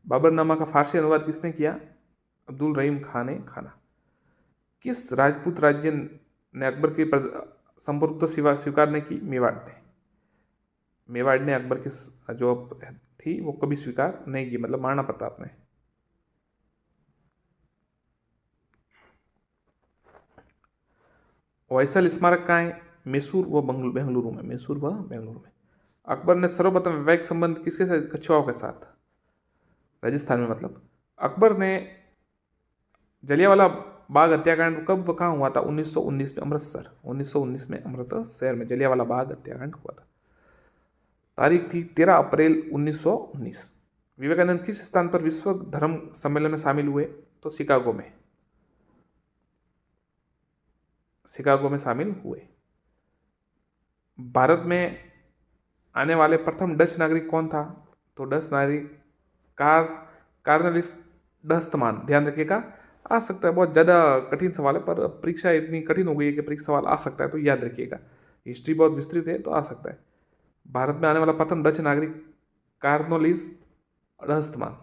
S1: बाबरनामा का फारसी अनुवाद किसने किया? अब्दुल रहीम खान ने खाना। किस राजपूत राज्य ने अकबर की संप्रभुत्व स्वीकार नहीं की? मेवाड़ ने। मेवाड़ ने अकबर की जो थी वो कभी स्वीकार नहीं की, मतलब महाराणा प्रताप ने। होयसल स्मारक कहाँ है? मैसूर व बेंगलुरु में, मैसूर व बेंगलुरु में। अकबर ने सर्वप्रथम वैवाहिक संबंध किसके साथ? कछुआओं के साथ, राजस्थान में। मतलब अकबर ने जलियांवाला बाग हत्याकांड कब कहाँ हुआ था? 1919 में, अमृतसर। 1919 में अमृतसर में जलियांवाला बाग हत्याकांड हुआ था। तारीख थी 13 अप्रैल 1919। विवेकानंद किस स्थान पर विश्व धर्म सम्मेलन में शामिल हुए? तो शिकागो में, शिकागो में शामिल हुए। भारत में आने वाले प्रथम डच नागरिक कौन था? तो डच नागरिक कार्नेलिस डहस्तमान, ध्यान रखिएगा। आ सकता है, बहुत ज़्यादा कठिन सवाल है, पर परीक्षा इतनी कठिन हो गई है कि परीक्षा सवाल आ सकता है, तो याद रखिएगा। हिस्ट्री बहुत विस्तृत है, तो आ सकता है। भारत में आने वाला प्रथम डच नागरिक कार्नेलिस डहस्तमान।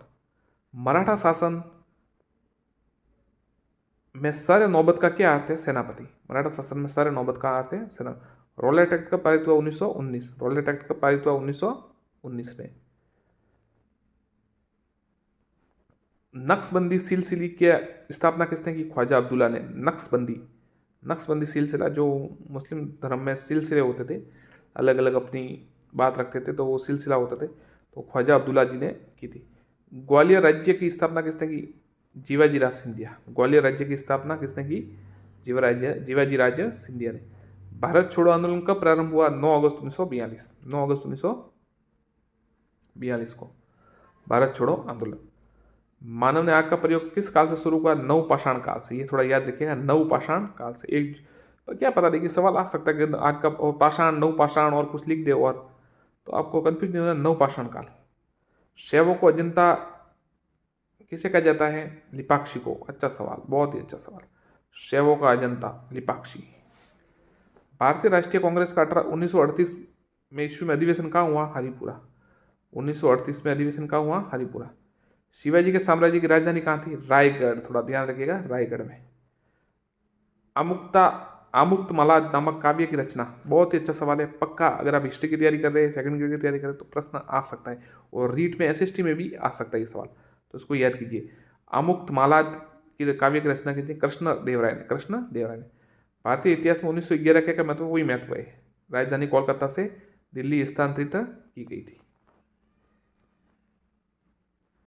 S1: मराठा शासन में सर नौबत का क्या अर्थ है? सेनापति। मराठा शासन में सर नौबत का अर्थ है सेना। रॉलेट एक्ट कब पारित हुआ? 1919। रॉलेट एक्ट कब पारित हुआ? 1919 में। नक्शबंदी सिलसिले की स्थापना किसने की? ख्वाजा अब्दुल्ला ने। नक्शबंदी सिलसिला, जो मुस्लिम धर्म में सिलसिले होते थे, अलग अलग अपनी बात रखते थे, तो वो सिलसिला होते थे, तो ख्वाजा अब्दुल्ला जी ने की थी। ग्वालियर राज्य की स्थापना किसने की? जीवाजी राव सिंधिया। ग्वालियर राज्य की स्थापना किसने की? जीवाजी राजे सिंधिया ने। भारत छोड़ो आंदोलन कब प्रारंभ हुआ? 9 अगस्त 1942। 9 अगस्त 1942 को भारत छोड़ो आंदोलन। मानव ने आग का प्रयोग किस काल से शुरू हुआ? नवपाषाण काल से। ये थोड़ा याद रखिएगा, नवपाषाण काल से। एक तो क्या पता, देखिए सवाल आ सकता है कि आग का पाषाण, नवपाषाण और कुछ लिख दे, और तो आपको कंफ्यूज नहीं होना। नवपाषाण काल। शैवों को अजंता किसे कहा जाता है? लिपाक्षी को। अच्छा सवाल, बहुत ही अच्छा सवाल। शैवों का अजंता लिपाक्षी। भारतीय राष्ट्रीय कांग्रेस का 1938 में ईस्वी में अधिवेशन कहाँ हुआ? हरिपुरा। 1938 में अधिवेशन कहाँ हुआ? हरिपुरा। शिवाजी के साम्राज्य की राजधानी कहाँ थी? रायगढ़। थोड़ा ध्यान रखिएगा, रायगढ़ में। आमुक्त मालाद नामक काव्य की रचना। बहुत ही अच्छा सवाल है, पक्का अगर आप हिस्ट्री की तैयारी कर रहे हैं, सेकंड ग्रेड की तैयारी कर रहे हैं, तो प्रश्न आ सकता है, और रीट में एसएसटी में भी आ सकता है ये सवाल, तो उसको याद कीजिए। आमुक्त मालाद की काव्य की रचना कीजिए कृष्ण देवराय ने। कृष्ण देवराय ने। भारतीय इतिहास में 1911 का महत्व, वही महत्व है। राजधानी कोलकाता से दिल्ली स्थानांतरित की गई थी।